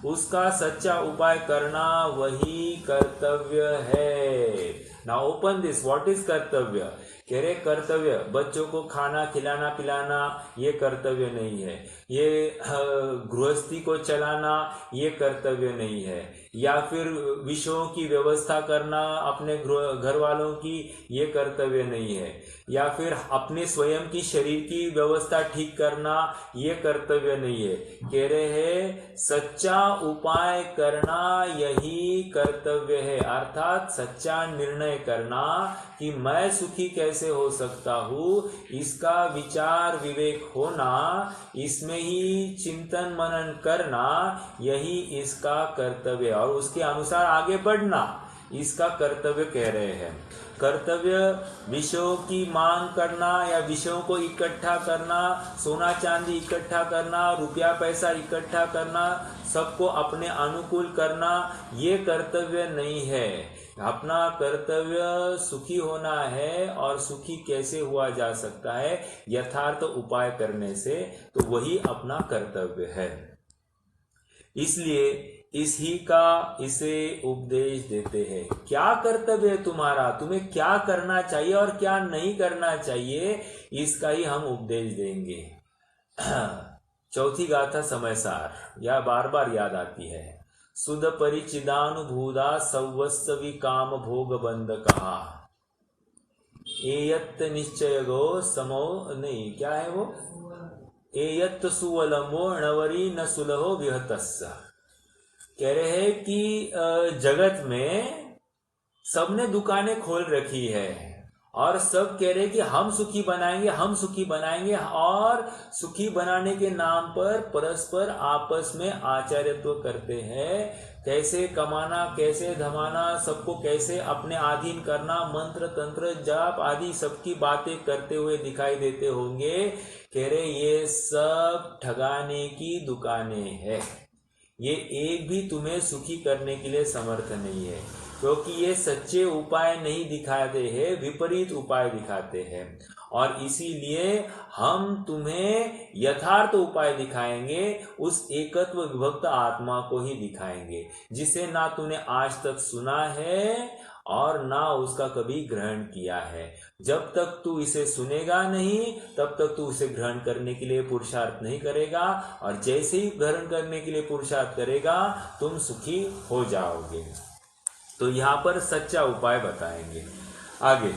उसका सच्चा उपाय करना वही कर्तव्य है। Now open this, what is कर्तव्य? कह रहे कर्तव्य बच्चों को खाना खिलाना पिलाना ये कर्तव्य नहीं है, ये गृहस्थी को चलाना ये कर्तव्य नहीं है, या फिर विषयों की व्यवस्था करना अपने घर वालों की ये कर्तव्य नहीं है, या फिर अपने स्वयं की शरीर की व्यवस्था ठीक करना ये कर्तव्य नहीं है। कह रहे हैं सच्चा उपाय करना यही कर्तव्य है, अर्थात सच्चा निर्णय करना कि मैं सुखी कैसे हो सकता हूँ, इसका विचार विवेक होना, इसमें ही चिंतन मनन करना, यही इसका कर्तव्य, और उसके अनुसार आगे बढ़ना इसका कर्तव्य कह रहे हैं। कर्तव्य विषयों की मांग करना या विषयों को इकट्ठा करना, सोना चांदी इकट्ठा करना, रुपया पैसा इकट्ठा करना, सबको अपने अनुकूल करना, ये कर्तव्य नहीं है। अपना कर्तव्य सुखी होना है, और सुखी कैसे हुआ जा सकता है? यथार्थ उपाय करने से, तो वही अपना कर्तव्य है। इसलिए इसे उपदेश देते हैं। क्या कर्तव्य है तुम्हारा, तुम्हें क्या करना चाहिए और क्या नहीं करना चाहिए, इसका ही हम उपदेश देंगे। चौथी गाथा समय सार, या बार बार याद आती है। सुध परिचिदानुभूता सवस्वी काम भोग बंद कहा, एयत निश्चय गो समो, नहीं क्या है वो, एयत सुवलंबो नवरी न सुलहो विहतस्सा। कह रहे हैं कि जगत में सबने दुकानें खोल रखी है और सब कह रहे हैं कि हम सुखी बनाएंगे, हम सुखी बनाएंगे, और सुखी बनाने के नाम पर परस्पर आपस में आचार्यत्व करते हैं। कैसे कमाना, कैसे धमाना, सबको कैसे अपने अधीन करना, मंत्र तंत्र जाप आदि सबकी बातें करते हुए दिखाई देते होंगे। कह रहे ये सब ठगाने की दुकानें हैं। ये एक भी तुम्हें सुखी करने के लिए समर्थ नहीं है, क्योंकि ये सच्चे उपाय नहीं दिखाते हैं, विपरीत उपाय दिखाते हैं। और इसीलिए हम तुम्हें यथार्थ उपाय दिखाएंगे, उस एकत्व विभक्त आत्मा को ही दिखाएंगे, जिसे ना तूने आज तक सुना है और ना उसका कभी ग्रहण किया है। जब तक तू इसे सुनेगा नहीं, तब तक तू उसे ग्रहण करने के लिए पुरुषार्थ नहीं करेगा, और जैसे ही ग्रहण करने के लिए पुरुषार्थ करेगा, तुम सुखी हो जाओगे। तो यहां पर सच्चा उपाय बताएंगे। आगे,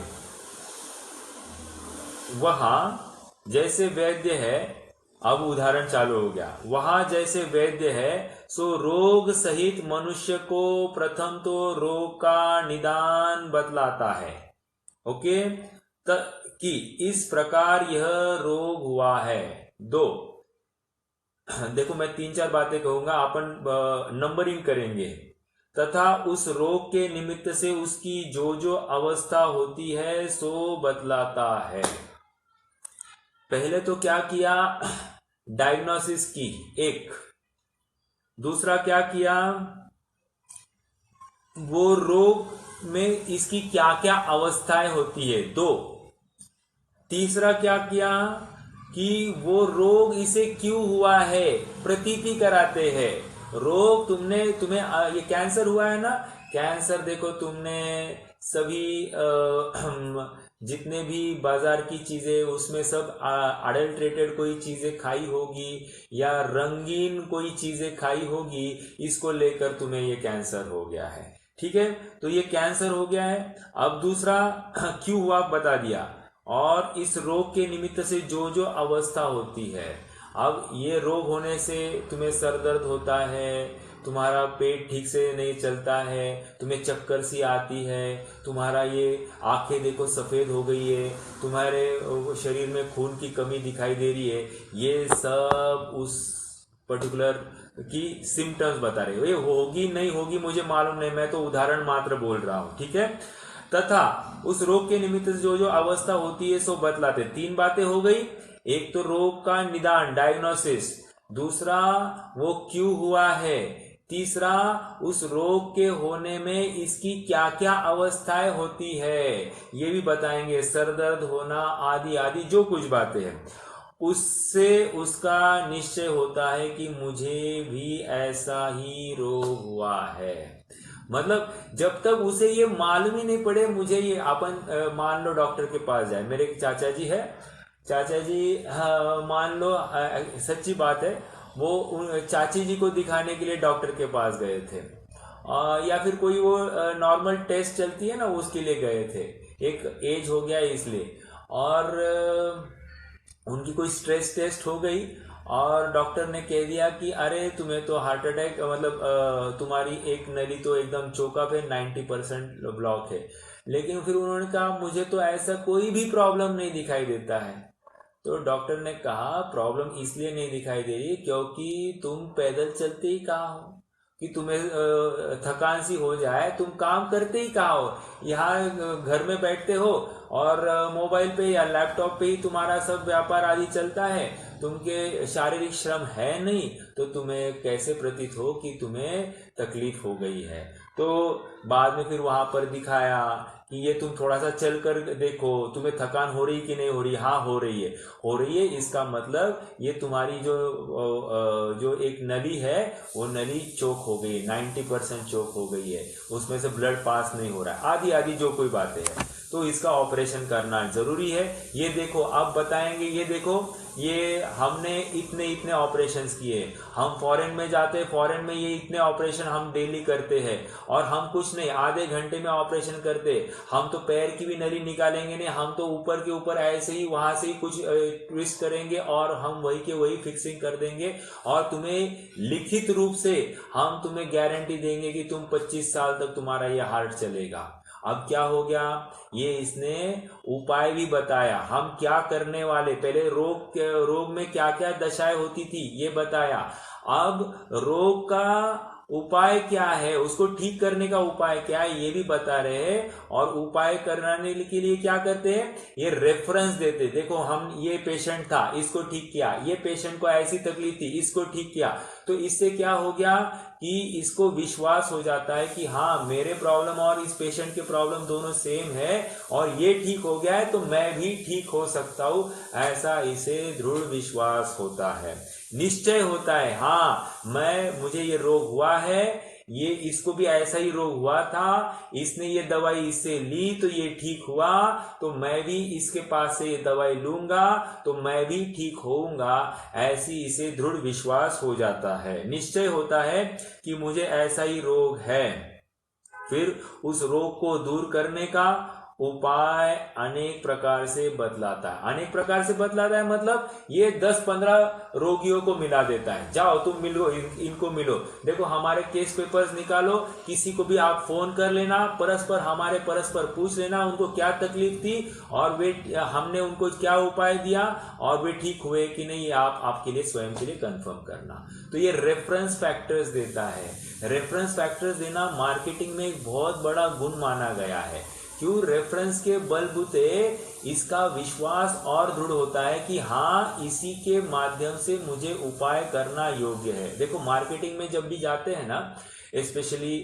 वहां जैसे वैद्य है, अब उदाहरण चालू हो गया। वहां जैसे वैद्य है, सो रोग सहित मनुष्य को प्रथम तो रोग का निदान बतलाता है। ओके, कि इस प्रकार यह रोग हुआ है। दो, देखो मैं 3-4 बातें कहूंगा, अपन नंबरिंग करेंगे। तथा उस रोग के निमित्त से उसकी जो जो अवस्था होती है सो बतलाता है। पहले तो क्या किया, डायग्नोसिस की, एक। दूसरा क्या किया, वो रोग में इसकी क्या क्या अवस्थाएं होती है, दो। तीसरा क्या किया कि वो रोग इसे क्यों हुआ है, प्रतीति कराते हैं। रोग तुम्हें ये कैंसर हुआ है ना, कैंसर देखो तुमने सभी जितने भी बाजार की चीजें, उसमें सब अडल्ट्रेटेड कोई चीजें खाई होगी या रंगीन कोई चीजें खाई होगी, इसको लेकर तुम्हें ये कैंसर हो गया है। ठीक है, तो ये कैंसर हो गया है। अब दूसरा क्यों हुआ बता दिया, और इस रोग के निमित्त से जो जो अवस्था होती है। अब ये रोग होने से तुम्हें सर दर्द होता है, तुम्हारा पेट ठीक से नहीं चलता है, तुम्हें चक्कर सी आती है, तुम्हारा ये आंखें देखो सफेद हो गई है, तुम्हारे शरीर में खून की कमी दिखाई दे रही है। ये सब उस पर्टिकुलर की सिम्टम्स बता रहे हो। ये होगी नहीं होगी मुझे मालूम नहीं, मैं तो उदाहरण मात्र बोल रहा हूं। ठीक है, तथा उस रोग के निमित्त जो जो अवस्था होती है सो बतलाते। 3 बातें हो गई, एक तो रोग का निदान, डायग्नोसिस, दूसरा वो क्यों हुआ है, तीसरा उस रोग के होने में इसकी क्या क्या अवस्थाएं होती है, ये भी बताएंगे। सर दर्द होना आदि आदि जो कुछ बातें हैं, उससे उसका निश्चय होता है कि मुझे भी ऐसा ही रोग हुआ है। मतलब जब तक उसे ये मालूम ही नहीं पड़े मुझे ये, अपन मान लो डॉक्टर के पास जाए, मेरे चाचा जी है, चाचा जी मान लो सच्ची बात है, वो चाची जी को दिखाने के लिए डॉक्टर के पास गए थे, या फिर कोई वो नॉर्मल टेस्ट चलती है ना, उसके लिए गए थे। एक एज हो गया इसलिए, और उनकी कोई स्ट्रेस टेस्ट हो गई और डॉक्टर ने कह दिया कि अरे तुम्हें तो हार्ट अटैक, मतलब तुम्हारी एक नली तो एकदम चोकअप है, 90% ब्लॉक है। लेकिन फिर उन्होंने कहा मुझे तो ऐसा कोई भी प्रॉब्लम नहीं दिखाई देता है। तो डॉक्टर ने कहा प्रॉब्लम इसलिए नहीं दिखाई दे रही क्योंकि तुम पैदल चलते ही कहाँ हो, कि तुम्हें थकान सी हो जाए, तुम काम करते ही कहाँ हो, यहाँ घर में बैठते हो और मोबाइल पे या लैपटॉप पे ही तुम्हारा सब व्यापार आदि चलता है, तुमके शारीरिक श्रम है नहीं, तो तुम्हें कैसे प्रतीत हो कि तुम्हें तकलीफ हो गई है। तो बाद में फिर वहां पर दिखाया कि ये तुम थोड़ा सा चल कर देखो, तुम्हें थकान हो रही कि नहीं हो रही। हाँ हो रही है, हो रही है, इसका मतलब ये तुम्हारी जो एक नली है वो नली चोक हो गई, 90% चोक हो गई है, उसमें से ब्लड पास नहीं हो रहा है, आदि आदि जो कोई बातें हैं, तो इसका ऑपरेशन करना जरूरी है। ये देखो आप बताएंगे, ये देखो ये हमने इतने इतने ऑपरेशंस किए, हम फॉरेन में जाते हैं, फॉरेन में ये इतने ऑपरेशन हम डेली करते हैं, और हम कुछ नहीं आधे घंटे में ऑपरेशन करते। हम तो पैर की भी नली निकालेंगे नहीं, हम तो ऊपर के ऊपर ऐसे ही वहां से ही कुछ ट्विस्ट करेंगे और हम वही के वही फिक्सिंग कर देंगे, और तुम्हें लिखित रूप से हम तुम्हें गारंटी देंगे कि तुम 25 साल तक तुम्हारा ये हार्ट चलेगा। अब क्या हो गया, ये इसने उपाय भी बताया, हम क्या करने वाले, पहले रोग में क्या क्या दशाएं होती थी ये बताया, अब रोग का उपाय क्या है, उसको ठीक करने का उपाय क्या है ये भी बता रहे हैं। और उपाय कराने के लिए क्या करते हैं, ये रेफरेंस देते, देखो हम ये पेशेंट था इसको ठीक किया, ये पेशेंट को ऐसी तकलीफ थी इसको ठीक किया। तो इससे क्या हो गया कि इसको विश्वास हो जाता है कि हाँ मेरे प्रॉब्लम और इस पेशेंट के प्रॉब्लम दोनों सेम है, और ये ठीक हो गया है तो मैं भी ठीक हो सकता हूं, ऐसा इसे दृढ़ विश्वास होता है, निश्चय होता है। हाँ मुझे ये रोग हुआ है, ये इसको भी ऐसा ही रोग हुआ था, इसने ये दवाई इससे ली तो ये ठीक हुआ, तो मैं भी इसके पास से ये दवाई लूंगा तो मैं भी ठीक होऊंगा, ऐसी इसे दृढ़ विश्वास हो जाता है, निश्चय होता है कि मुझे ऐसा ही रोग है। फिर उस रोग को दूर करने का उपाय अनेक प्रकार से बतलाता है, अनेक प्रकार से बतलाता है मतलब ये 10-15 रोगियों को मिला देता है, जाओ तुम मिलो, इनको मिलो, देखो हमारे केस पेपर्स निकालो, किसी को भी आप फोन कर लेना, परस्पर पूछ लेना उनको क्या तकलीफ थी और वे हमने उनको क्या उपाय दिया और वे ठीक हुए कि नहीं, आप आपके लिए स्वयं के लिए कंफर्म करना। तो ये रेफरेंस फैक्टर्स देता है, रेफरेंस फैक्टर्स देना मार्केटिंग में एक बहुत बड़ा गुण माना गया है। क्यों, रेफरेंस के बलबूते इसका विश्वास और दृढ़ होता है कि हाँ इसी के माध्यम से मुझे उपाय करना योग्य है। देखो मार्केटिंग में जब भी जाते हैं ना, स्पेशली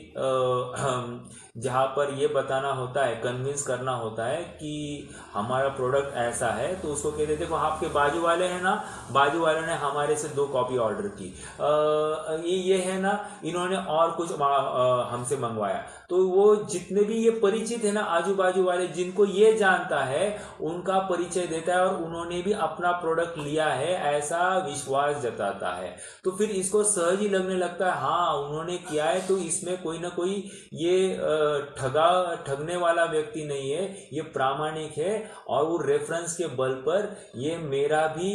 जहाँ पर ये बताना होता है, कन्विंस करना होता है कि हमारा प्रोडक्ट ऐसा है, तो उसको कहते देखो आपके बाजू वाले हैं ना, बाजू वाले ने हमारे से 2 कॉपी ऑर्डर की, ये है ना, इन्होंने और कुछ हमसे मंगवाया, तो वो जितने भी ये परिचित है ना आजू बाजू वाले, जिनको ये जानता है उनका परिचय देता है और उन्होंने भी अपना प्रोडक्ट लिया है ऐसा विश्वास जताता है। तो फिर इसको सहज ही लगने लगता है हाँ उन्होंने किया है तो इसमें कोई ना कोई ये ठगने वाला व्यक्ति नहीं है, ये प्रामाणिक है, और वो रेफरेंस के बल पर ये मेरा भी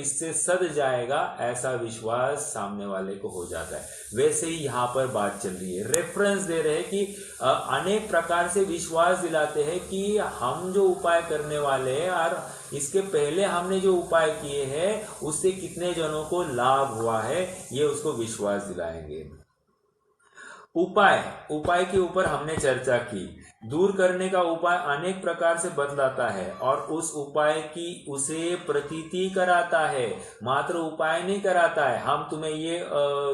इससे सद जाएगा, ऐसा विश्वास सामने वाले को हो जाता है। वैसे ही यहाँ पर बात चल रही है, रेफरेंस दे रहे हैं कि अनेक प्रकार से विश्वास दिलाते हैं कि हम जो उपाय करने वाले हैं और इसके पहले हमने जो उपाय किए हैं उससे कितने जनों को लाभ हुआ है, ये उसको विश्वास दिलाएंगे। उपाय के ऊपर हमने चर्चा की। दूर करने का उपाय अनेक प्रकार से बतलाता है और उस उपाय की उसे प्रतीति कराता है, मात्र उपाय नहीं कराता है हम तुम्हें ये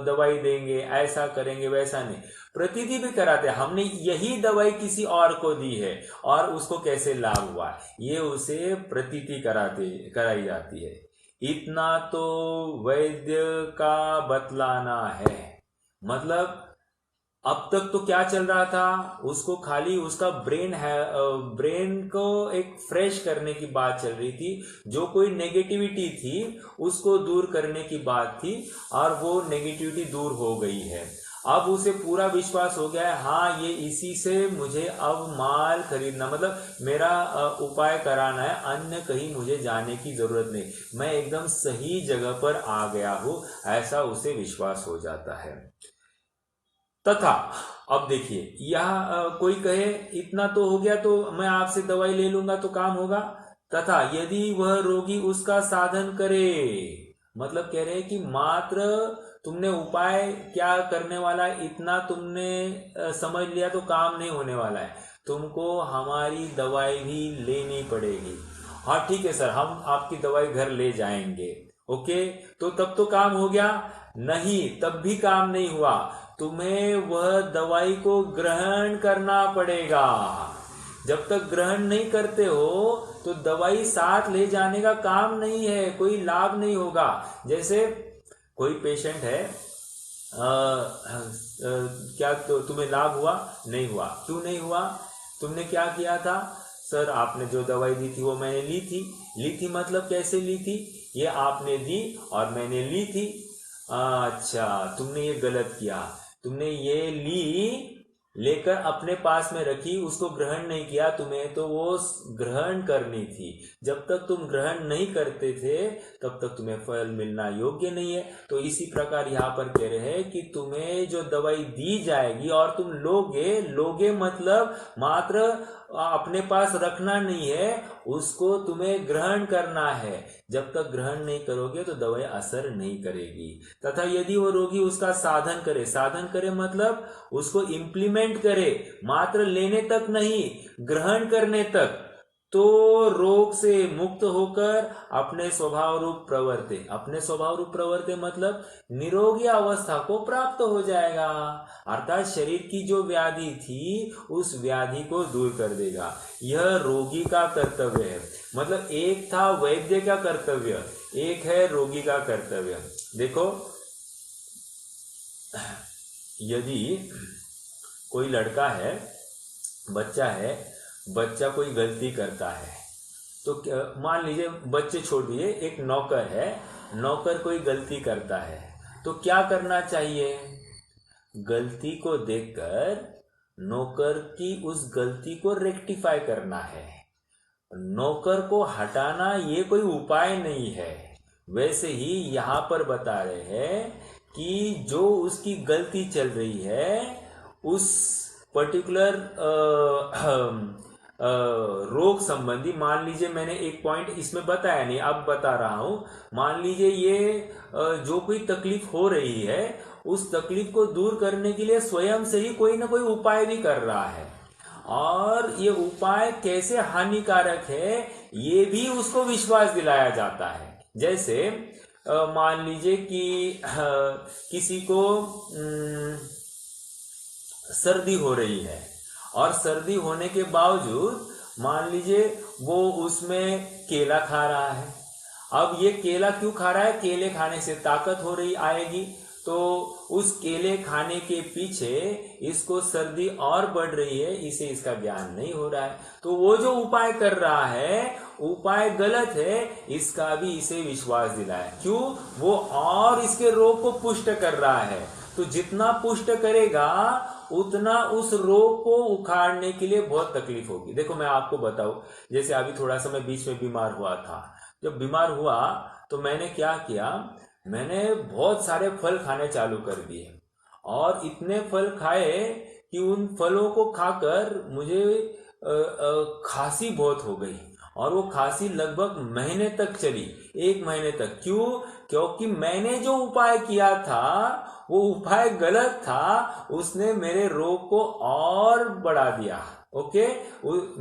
दवाई देंगे, ऐसा करेंगे, वैसा नहीं, प्रतीति भी कराते हैं, हमने यही दवाई किसी और को दी है और उसको कैसे लाभ हुआ, ये उसे प्रतीति कराई जाती है। इतना तो वैद्य का बतलाना है, मतलब अब तक तो क्या चल रहा था, उसको खाली उसका ब्रेन को एक फ्रेश करने की बात चल रही थी, जो कोई नेगेटिविटी थी उसको दूर करने की बात थी और वो नेगेटिविटी दूर हो गई है। अब उसे पूरा विश्वास हो गया है हाँ ये इसी से मुझे अब माल खरीदना, मतलब मेरा उपाय कराना है, अन्य कहीं मुझे जाने की जरूरत नहीं, मैं एकदम सही जगह पर आ गया हूं, ऐसा उसे विश्वास हो जाता है। तथा अब देखिए यह कोई कहे इतना तो हो गया तो मैं आपसे दवाई ले लूंगा तो काम होगा, तथा यदि वह रोगी उसका साधन करे, मतलब कह रहे हैं कि मात्र तुमने उपाय क्या करने वाला है इतना तुमने समझ लिया तो काम नहीं होने वाला है, तुमको हमारी दवाई भी लेनी पड़ेगी। हाँ ठीक है सर, हम आपकी दवाई घर ले जाएंगे। ओके, तो तब तो काम हो गया? नहीं, तब भी काम नहीं हुआ, तुम्हें वह दवाई को ग्रहण करना पड़ेगा। जब तक ग्रहण नहीं करते हो तो दवाई साथ ले जाने का काम नहीं है, कोई लाभ नहीं होगा। जैसे कोई पेशेंट है, क्या तो तुम्हें लाभ हुआ? नहीं हुआ। क्यों नहीं हुआ? तुमने क्या किया था? सर आपने जो दवाई दी थी वो मैंने ली थी। ली थी मतलब कैसे ली थी? ये आपने दी और मैंने ली थी। अच्छा, तुमने ये गलत किया, तुमने ये ली, लेकर अपने पास में रखी, उसको ग्रहण नहीं किया। तुम्हें तो वो ग्रहण करनी थी। जब तक तुम ग्रहण नहीं करते थे तब तक तुम्हें फल मिलना योग्य नहीं है। तो इसी प्रकार यहाँ पर कह रहे हैं कि तुम्हें जो दवाई दी जाएगी और तुम लोगे मतलब मात्र अपने पास रखना नहीं है, उसको तुम्हें ग्रहण करना है। जब तक ग्रहण नहीं करोगे तो दवाई असर नहीं करेगी। तथा यदि वो रोगी उसका साधन करे मतलब उसको इम्प्लीमेंट करे, मात्र लेने तक नहीं, ग्रहण करने तक, तो रोग से मुक्त होकर अपने स्वभाव रूप प्रवर्ते मतलब निरोगी अवस्था को प्राप्त हो जाएगा। अर्थात शरीर की जो व्याधि थी उस व्याधि को दूर कर देगा। यह रोगी का कर्तव्य है। मतलब एक था वैद्य का कर्तव्य, एक है रोगी का कर्तव्य। देखो, यदि कोई लड़का है, बच्चा कोई गलती करता है, तो मान लीजिए, बच्चे छोड़ दिए, एक नौकर है, नौकर कोई गलती करता है, तो क्या करना चाहिए? गलती को देखकर नौकर की उस गलती को रेक्टिफाई करना है। नौकर को हटाना ये कोई उपाय नहीं है। वैसे ही यहाँ पर बता रहे हैं कि जो उसकी गलती चल रही है, उस पर्टिकुलर रोग संबंधी, मान लीजिए, मैंने एक पॉइंट इसमें बताया नहीं, अब बता रहा हूं। मान लीजिए ये जो कोई तकलीफ हो रही है, उस तकलीफ को दूर करने के लिए स्वयं से ही कोई ना कोई उपाय भी कर रहा है, और ये उपाय कैसे हानिकारक है ये भी उसको विश्वास दिलाया जाता है। जैसे मान लीजिए कि किसी को सर्दी हो रही है, और सर्दी होने के बावजूद मान लीजिए वो उसमें केला खा रहा है। अब ये केला क्यों खा रहा है? केले खाने से ताकत हो रही आएगी, तो उस केले खाने के पीछे इसको सर्दी और बढ़ रही है, इसे इसका ज्ञान नहीं हो रहा है। तो वो जो उपाय कर रहा है, उपाय गलत है, इसका भी इसे विश्वास दिलाया। क्यों? वो और इसके रोग को पुष्ट कर रहा है। तो जितना पुष्ट करेगा उतना उस रोग को उखाड़ने के लिए बहुत तकलीफ होगी। देखो, मैं आपको बताऊं, जैसे अभी थोड़ा सा मैं बीच में बीमार हुआ था। जब बीमार हुआ तो मैंने क्या किया, मैंने बहुत सारे फल खाने चालू कर दिए, और इतने फल खाए कि उन फलों को खाकर मुझे खांसी बहुत हो गई, और वो खांसी लगभग महीने तक चली, 1 महीने तक। क्यों? क्योंकि मैंने जो उपाय किया था वो उपाय गलत था, उसने मेरे रोग को और बढ़ा दिया। ओके,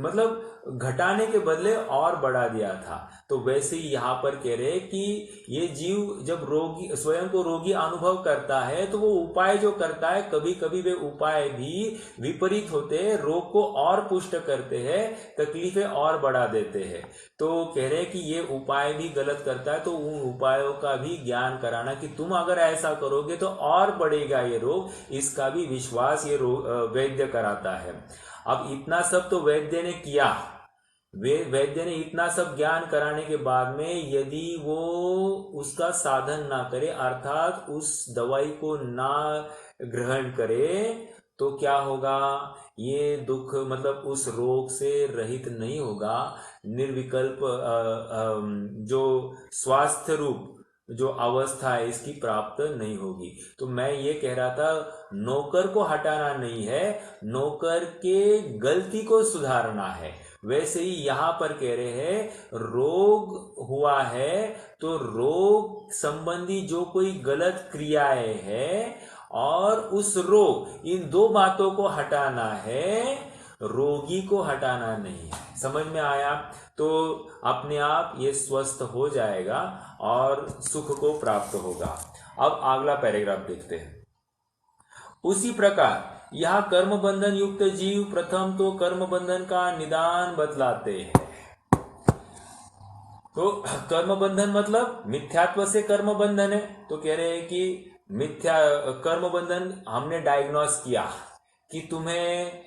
मतलब घटाने के बदले और बढ़ा दिया था। तो वैसे ही यहाँ पर कह रहे हैं कि ये जीव जब रोगी, स्वयं को रोगी अनुभव करता है, तो वो उपाय जो करता है, कभी कभी वे उपाय भी विपरीत होते हैं, रोग को और पुष्ट करते हैं, तकलीफें और बढ़ा देते हैं। तो कह रहे हैं कि ये उपाय भी गलत करता है, तो उन उपायों का भी ज्ञान कराना कि तुम अगर ऐसा करोगे तो और बढ़ेगा ये रोग, इसका भी विश्वास ये वैद्य कराता है। अब इतना सब तो वैद्य ने किया, वैद्य ने इतना सब ज्ञान कराने के बाद में यदि वो उसका साधन ना करे, अर्थात उस दवाई को ना ग्रहण करे, तो क्या होगा? ये दुख, मतलब उस रोग से रहित नहीं होगा, निर्विकल्प जो स्वास्थ्य रूप जो अवस्था है इसकी प्राप्त नहीं होगी। तो मैं ये कह रहा था, नौकर को हटाना नहीं है, नौकर के गलती को सुधारना है। वैसे ही यहाँ पर कह रहे हैं रोग हुआ है तो रोग संबंधी जो कोई गलत क्रियाएं हैं और उस रोग, इन दो बातों को हटाना है, रोगी को हटाना नहीं है। समझ में आया? तो अपने आप ये स्वस्थ हो जाएगा और सुख को प्राप्त होगा। अब अगला पैराग्राफ देखते हैं। उसी प्रकार यह कर्म बंधन युक्त जीव प्रथम तो कर्म बंधन का निदान बतलाते हैं। तो कर्म बंधन मतलब मिथ्यात्व से कर्म बंधन है, तो कह रहे हैं कि मिथ्या कर्म बंधन हमने डायग्नोस किया कि तुम्हें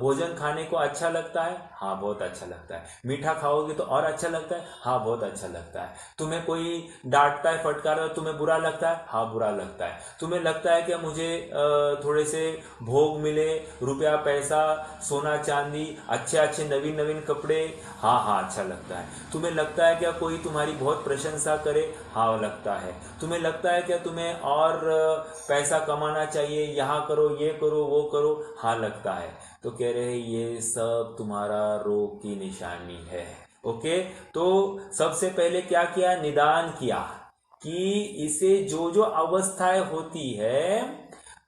भोजन खाने को अच्छा लगता है, हाँ बहुत अच्छा लगता है। मीठा खाओगे तो और अच्छा लगता है, हाँ बहुत अच्छा लगता है। तुम्हें कोई डांटता है, फटकार तुम्हें बुरा लगता है, हाँ बुरा लगता है। तुम्हें लगता है कि मुझे थोड़े से भोग मिले, रुपया पैसा, सोना चांदी, अच्छे अच्छे नवीन नवीन कपड़े, हाँ हाँ अच्छा लगता है। तुम्हें लगता है क्या कोई तुम्हारी बहुत प्रशंसा करे, हाँ लगता है। तुम्हें लगता है क्या तुम्हें और पैसा कमाना चाहिए, यहाँ करो ये करो वो करो, हाँ लगता है। तो कह रहे हैं ये सब तुम्हारा रोग की निशानी है। ओके, तो सबसे पहले क्या किया? निदान किया कि इसे जो जो अवस्थाएं होती है,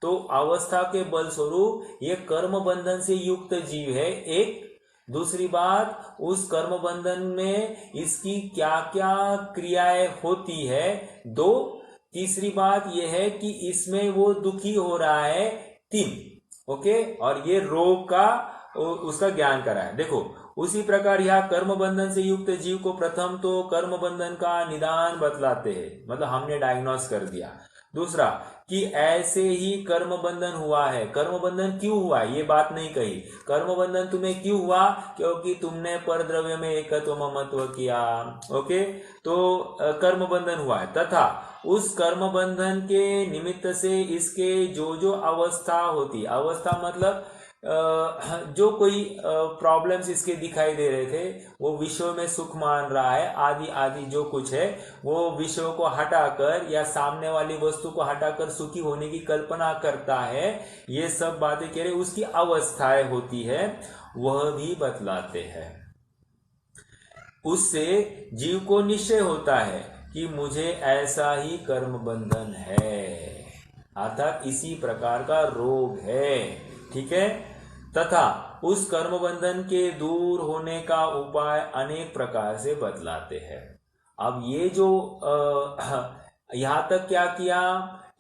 तो अवस्था के बल स्वरूप ये कर्म बंधन से युक्त जीव है, एक। दूसरी बात, उस कर्म बंधन में इसकी क्या क्या क्रियाएं होती है, दो। तीसरी बात यह है कि इसमें वो दुखी हो रहा है, तीन। ओके, और ये रोग का उसका ज्ञान करा है। देखो, उसी प्रकार यह कर्म बंधन से युक्त जीव को प्रथम तो कर्म बंधन का निदान बतलाते हैं, मतलब हमने डायग्नोस कर दिया। दूसरा कि ऐसे ही कर्म बंधन हुआ है। कर्म बंधन क्यों हुआ, ये बात नहीं कही। कर्म बंधन तुम्हें क्यों हुआ? क्योंकि तुमने पर द्रव्य में एकत्व ममत्व किया। ओके, तो कर्म बंधन हुआ है, तथा उस कर्म बंधन के निमित्त से इसके जो जो अवस्था होती, अवस्था मतलब जो कोई प्रॉब्लम्स इसके दिखाई दे रहे थे, वो विषयों में सुख मान रहा है, आदि आदि जो कुछ है, वो विषयों को हटाकर या सामने वाली वस्तु को हटाकर सुखी होने की कल्पना करता है, ये सब बातें कह रहे, उसकी अवस्थाएं होती है, वह भी बतलाते हैं। उससे जीव को निश्चय होता है कि मुझे ऐसा ही कर्म बंधन है, अर्थात इसी प्रकार का रोग है। ठीक है, तथा उस कर्म बंधन के दूर होने का उपाय अनेक प्रकार से बतलाते हैं। अब ये जो यहां तक क्या किया,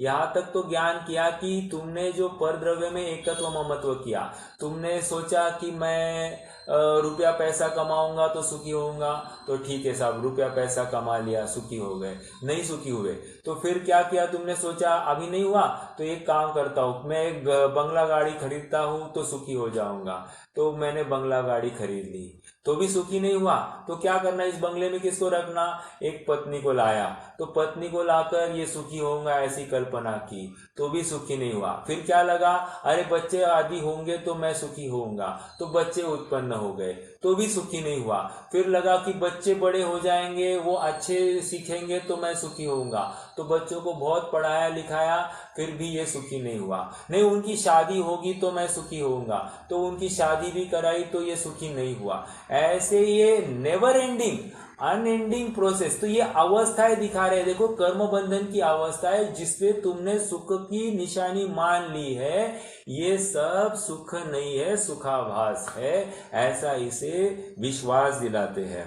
यहां तक तो ज्ञान किया कि तुमने जो पर द्रव्य में एकत्व ममत्व किया, तुमने सोचा कि मैं रुपया पैसा कमाऊंगा तो सुखी होऊंगा, तो ठीक है साहब, रुपया पैसा कमा लिया, सुखी हो गए। नहीं सुखी हुए तो फिर क्या किया तुमने? सोचा अभी नहीं हुआ तो एक काम करता हूं, मैं एक बंगला गाड़ी खरीदता हूं तो सुखी हो जाऊंगा। तो मैंने बंगला गाड़ी खरीद ली, तो भी सुखी नहीं हुआ। तो क्या करना, इस बंगले में किसको रखना? एक पत्नी को लाया, तो पत्नी को लाकर ये सुखी होऊंगा ऐसी कल्पना की, तो भी सुखी नहीं हुआ। फिर क्या लगा, अरे बच्चे आदि होंगे तो मैं सुखी होऊंगा, तो बच्चे उत्पन्न हो गए, तो भी सुखी नहीं हुआ। फिर लगा कि बच्चे बड़े हो जाएंगे, वो अच्छे सीखेंगे तो मैं सुखी होऊंगा, तो बच्चों को बहुत पढ़ाया लिखाया, फिर भी ये सुखी नहीं हुआ। नहीं, उनकी शादी होगी तो मैं सुखी होऊंगा, तो उनकी शादी भी कराई तो ये सुखी नहीं हुआ। ऐसे ये नेवर एंडिंग अनएंडिंग प्रोसेस। तो ये अवस्थाएं दिखा रहे हैं, देखो कर्म बंधन की अवस्थाएं जिसपे तुमने सुख की निशानी मान ली है, ये सब सुख नहीं है, सुखाभास है, ऐसा इसे विश्वास दिलाते हैं।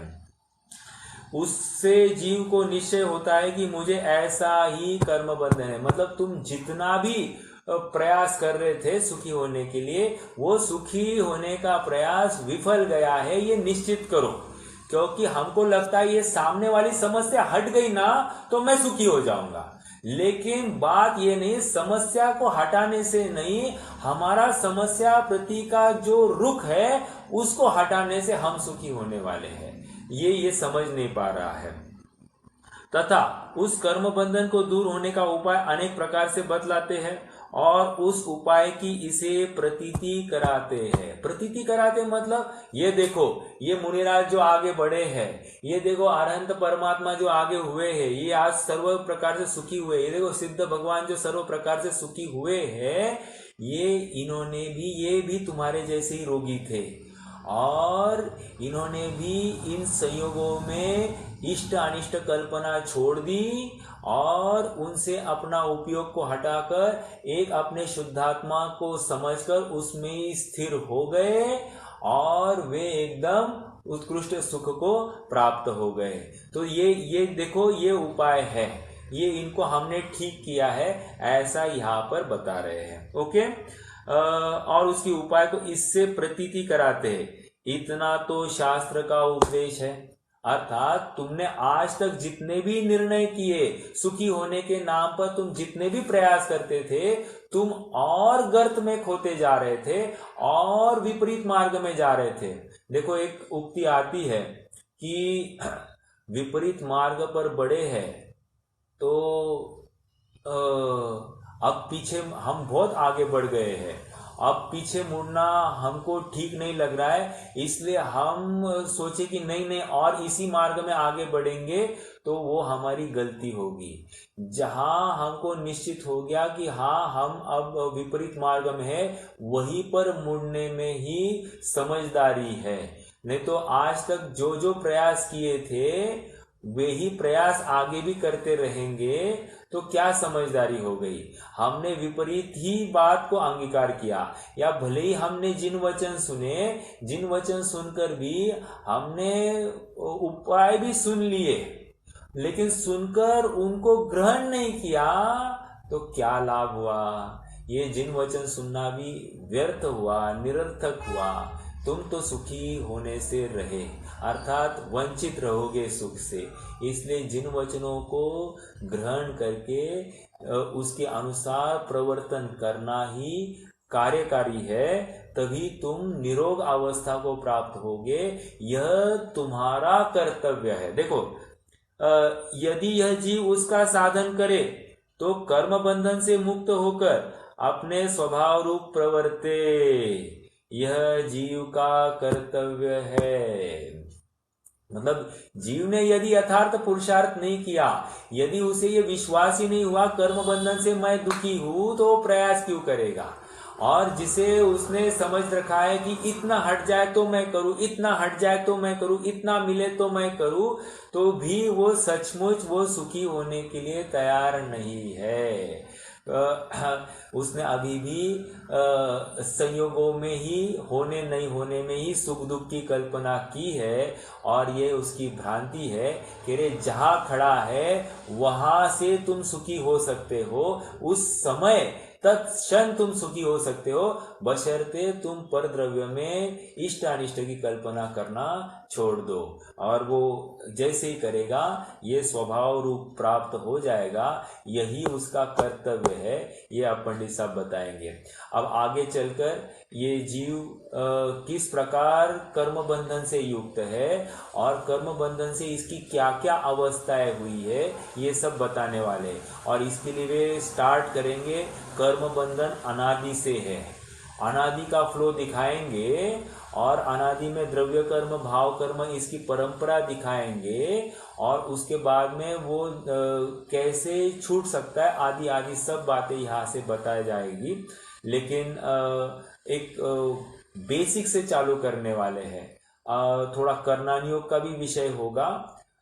उससे जीव को निश्चय होता है कि मुझे ऐसा ही कर्म बंधन है, मतलब तुम जितना भी प्रयास कर रहे थे सुखी होने के लिए, वो सुखी होने का प्रयास विफल गया है, ये निश्चित करो। क्योंकि हमको लगता है ये सामने वाली समस्या हट गई ना तो मैं सुखी हो जाऊंगा, लेकिन बात ये नहीं, समस्या को हटाने से नहीं, हमारा समस्या प्रति का जो रुख है उसको हटाने से हम सुखी होने वाले हैं, ये समझ नहीं पा रहा है। तथा उस कर्म बंधन को दूर होने का उपाय अनेक प्रकार से बतलाते हैं और उस उपाय की इसे प्रतीति कराते हैं। प्रतीति कराते मतलब ये देखो, ये मुनिराज जो आगे बढ़े हैं, ये देखो अरहंत परमात्मा जो आगे हुए हैं, ये आज सर्व प्रकार से सुखी हुए, ये देखो सिद्ध भगवान जो सर्व प्रकार से सुखी हुए हैं, ये इन्होंने भी, ये भी तुम्हारे जैसे ही रोगी थे और इन्होंने भी इन संयोगों में इष्ट अनिष्ट कल्पना छोड़ दी और उनसे अपना उपयोग को हटाकर एक अपने शुद्धात्मा को समझकर उसमें स्थिर हो गए और वे एकदम उत्कृष्ट सुख को प्राप्त हो गए। तो ये देखो, ये उपाय है, ये इनको हमने ठीक किया है, ऐसा यहाँ पर बता रहे हैं। ओके, और उसकी उपाय को इससे प्रतीति कराते हैं। इतना तो शास्त्र का उपदेश है, अर्थात तुमने आज तक जितने भी निर्णय किए, सुखी होने के नाम पर तुम जितने भी प्रयास करते थे, तुम और गर्त में खोते जा रहे थे और विपरीत मार्ग में जा रहे थे। देखो, एक उक्ति आती है कि विपरीत मार्ग पर बढ़े हैं तो अब पीछे हम बहुत आगे बढ़ गए हैं, अब पीछे मुड़ना हमको ठीक नहीं लग रहा है, इसलिए हम सोचे कि नहीं और इसी मार्ग में आगे बढ़ेंगे तो वो हमारी गलती होगी। जहां हमको निश्चित हो गया कि हाँ हम अब विपरीत मार्ग में है, वहीं पर मुड़ने में ही समझदारी है। नहीं तो आज तक जो जो प्रयास किए थे वे ही प्रयास आगे भी करते रहेंगे तो क्या समझदारी हो गई। हमने विपरीत ही बात को अंगीकार किया, या भले ही हमने जिन वचन सुनकर भी हमने उपाय भी सुन लिए, लेकिन सुनकर उनको ग्रहण नहीं किया तो क्या लाभ हुआ। ये जिन वचन सुनना भी व्यर्थ हुआ, निरर्थक हुआ। तुम तो सुखी होने से रहे, अर्थात वंचित रहोगे सुख से। इसलिए जिन वचनों को ग्रहण करके उसके अनुसार प्रवर्तन करना ही कार्यकारी है, तभी तुम निरोग अवस्था को प्राप्त होगे। यह तुम्हारा कर्तव्य है। देखो, यदि यह जीव उसका साधन करे तो कर्म बंधन से मुक्त होकर अपने स्वभाव रूप प्रवर्ते, यह जीव का कर्तव्य है। मतलब जीव ने यदि यथार्थ पुरुषार्थ नहीं किया, यदि उसे ये विश्वास ही नहीं हुआ कर्म बंधन से मैं दुखी हूं, तो प्रयास क्यों करेगा। और जिसे उसने समझ रखा है कि इतना हट जाए तो मैं करूं, इतना हट जाए तो मैं करूं, इतना मिले तो मैं करूं, तो भी वो सचमुच वो सुखी होने के लिए तैयार नहीं है। उसने अभी भी संयोगों में ही, होने नहीं होने में ही सुख दुख की कल्पना की है। और ये उसकी भ्रांति है कि रे जहां खड़ा है वहां से तुम सुखी हो सकते हो, उस समय तत्क्षण तुम सुखी हो सकते हो, बशर्ते तुम पर द्रव्य में इष्ट अनिष्ट की कल्पना करना छोड़ दो। और वो जैसे ही करेगा ये स्वभाव रूप प्राप्त हो जाएगा, यही उसका कर्तव्य है। ये आप पंडित साहब बताएंगे। अब आगे चलकर ये जीव किस प्रकार कर्म बंधन से युक्त है और कर्म बंधन से इसकी क्या क्या अवस्थाएं हुई है, ये सब बताने वाले। और इसके लिए वे स्टार्ट करेंगे कर्म बंधन अनादि से है, अनादि का फ्लो दिखाएंगे और अनादि में द्रव्य कर्म भाव कर्म इसकी परंपरा दिखाएंगे। और उसके बाद में वो कैसे छूट सकता है, आदि आदि सब बातें यहाँ से बताई जाएगी। लेकिन एक बेसिक से चालू करने वाले हैं। थोड़ा कर्णानियोग का भी विषय होगा,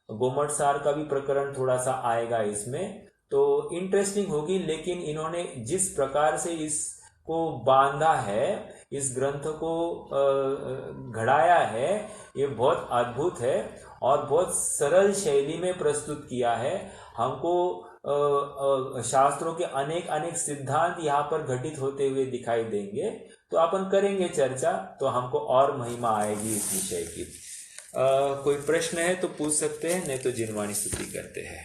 गोमट सार का भी प्रकरण थोड़ा सा आएगा इसमें, तो इंटरेस्टिंग होगी। लेकिन इन्होंने जिस प्रकार से इसको बांधा है, इस ग्रंथ को घड़ाया है, ये बहुत अद्भुत है और बहुत सरल शैली में प्रस्तुत किया है। हमको शास्त्रों के अनेक अनेक सिद्धांत यहाँ पर घटित होते हुए दिखाई देंगे। तो अपन करेंगे चर्चा, तो हमको और महिमा आएगी इस विषय की। कोई प्रश्न है तो पूछ सकते हैं, नहीं तो जिनवाणी स्तुति करते हैं।